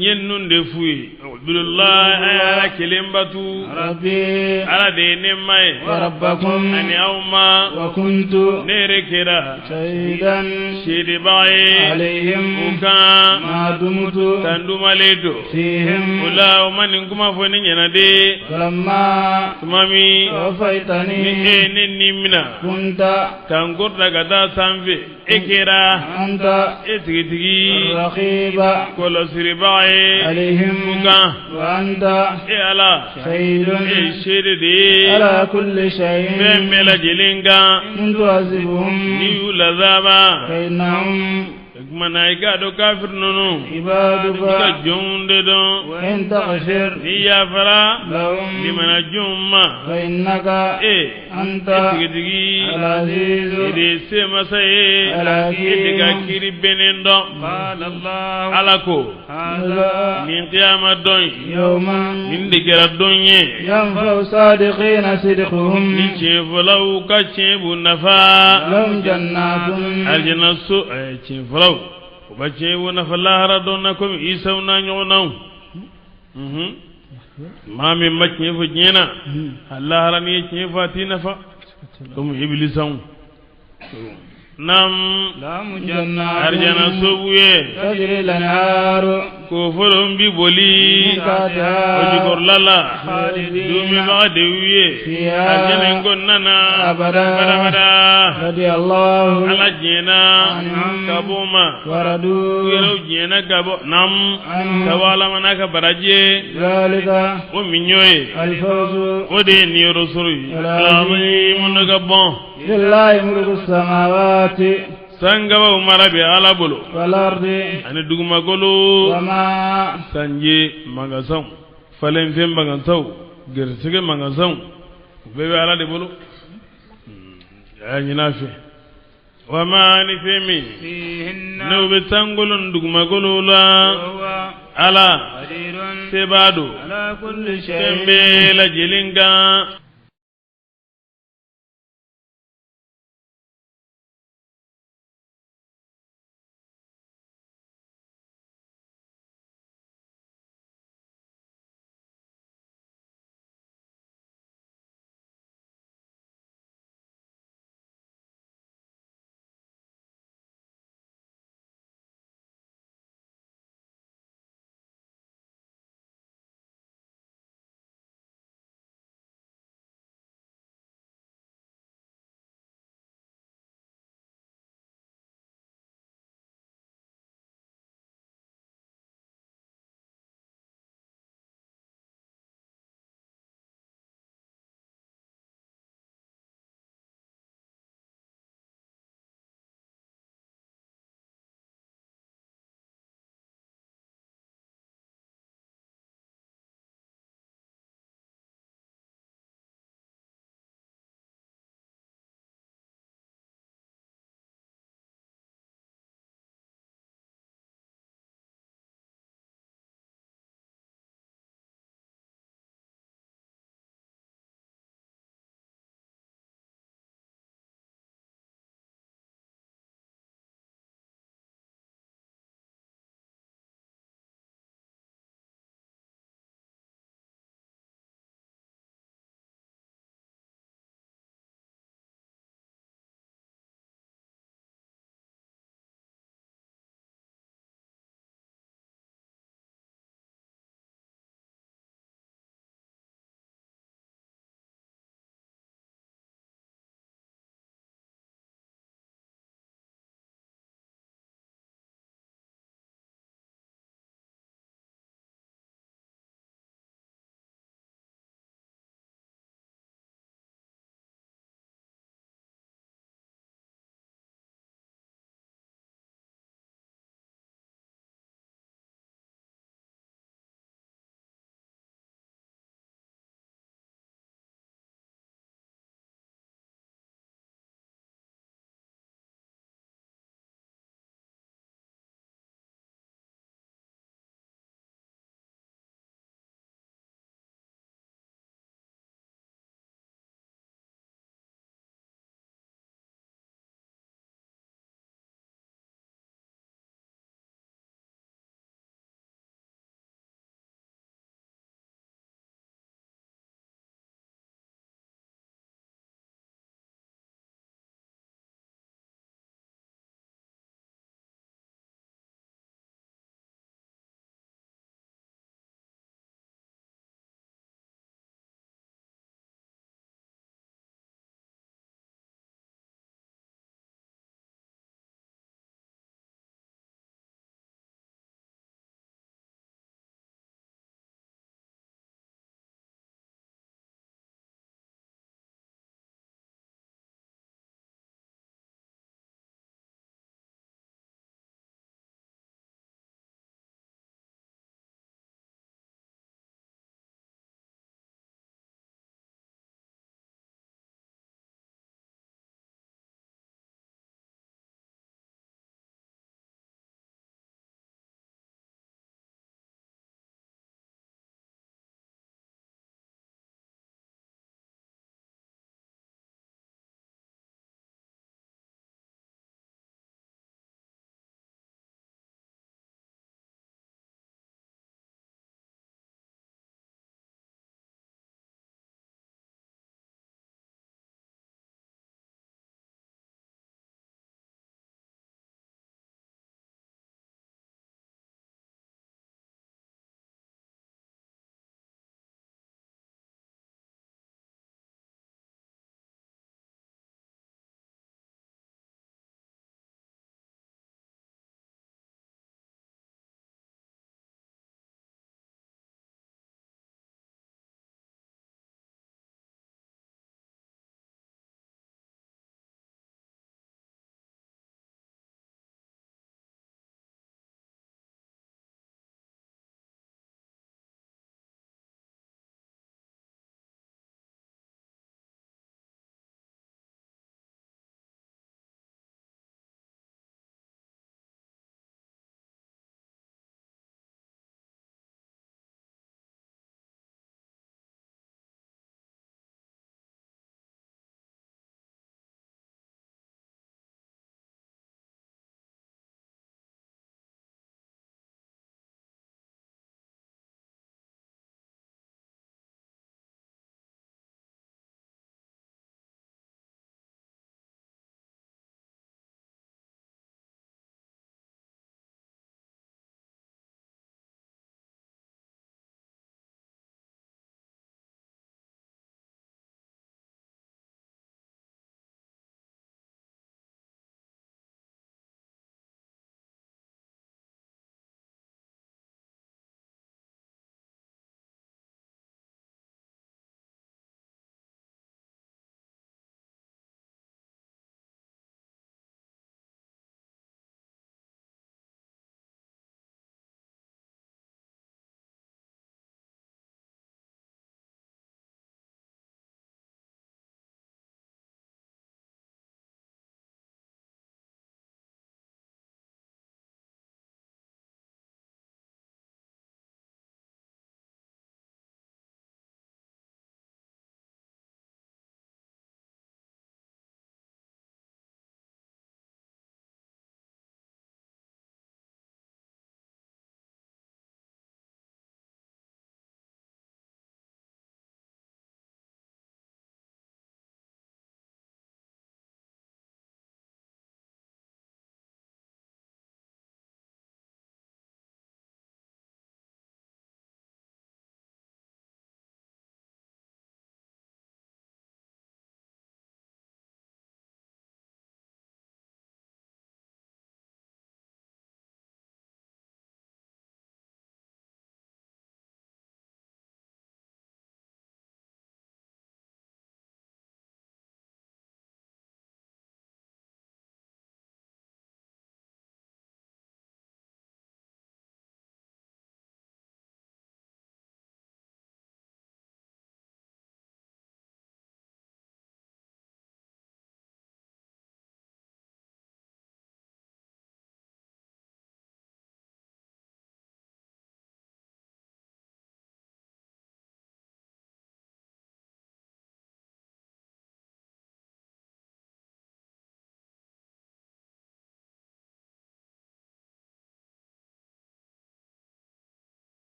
yennun de fuyi abdullah ala kelembatu ربي ala de ne mai وربكم ani awma وكنت nere kera شهيدا shede bae عليهم uka ما دمت tanduma ledo فيهم ula o manin kuma fo ni nyana de فلما tumami ni توفيتني ne nimina كنت kangur daga da sanve ekera أنت etigitigi الرقيب kolo siribae عليهم uka وأنت e ala شهيد e shede de على كل شيء bemela jelinga إن تعذبهم ni ulazaba فإنهم mana iga do kafir nono عبادك iga jonde do وإن تغفر ni ya fara لهم ni mana jumma فإنك e أنت etigitigi العزيز ede se masaye الحكيم. ediga kiri benendo قال الله alako هذا nin qiyama don يوما nin digera donye ينفع صادقين صدقهم ni chefulaw ka chebu nafa لهم جنات aljana so chefulaw ba chebu nafa lahara don na kom isaw na nyonaw mami macne fo nyena allahara ni chefa ti nafa kom iblisaw nam لهم جنات arjana sobuye تجري الأنهار ko forom bi boli تحتها ojigor lala خالدين dumi ba de wiye فيها ajene gonnana أبدا bada رضي الله ala jena عنهم kabuma وردوا yero jena gabo nam عنهم kawala manaka baraje ذلك o minyoye الفوز o de ni rusuri العظيم. alazim nagabon لله ملك السماوات sangaba umara be ala bolo والأرض ani duguma golo وما sanje magasan falen fen magasan gersige magasan bebe ala de bolo ya nyinafe wama ni femi فيهن no be tangolon duguma golo la وهو ala قدير sebado على كل شيء tembe la jelinga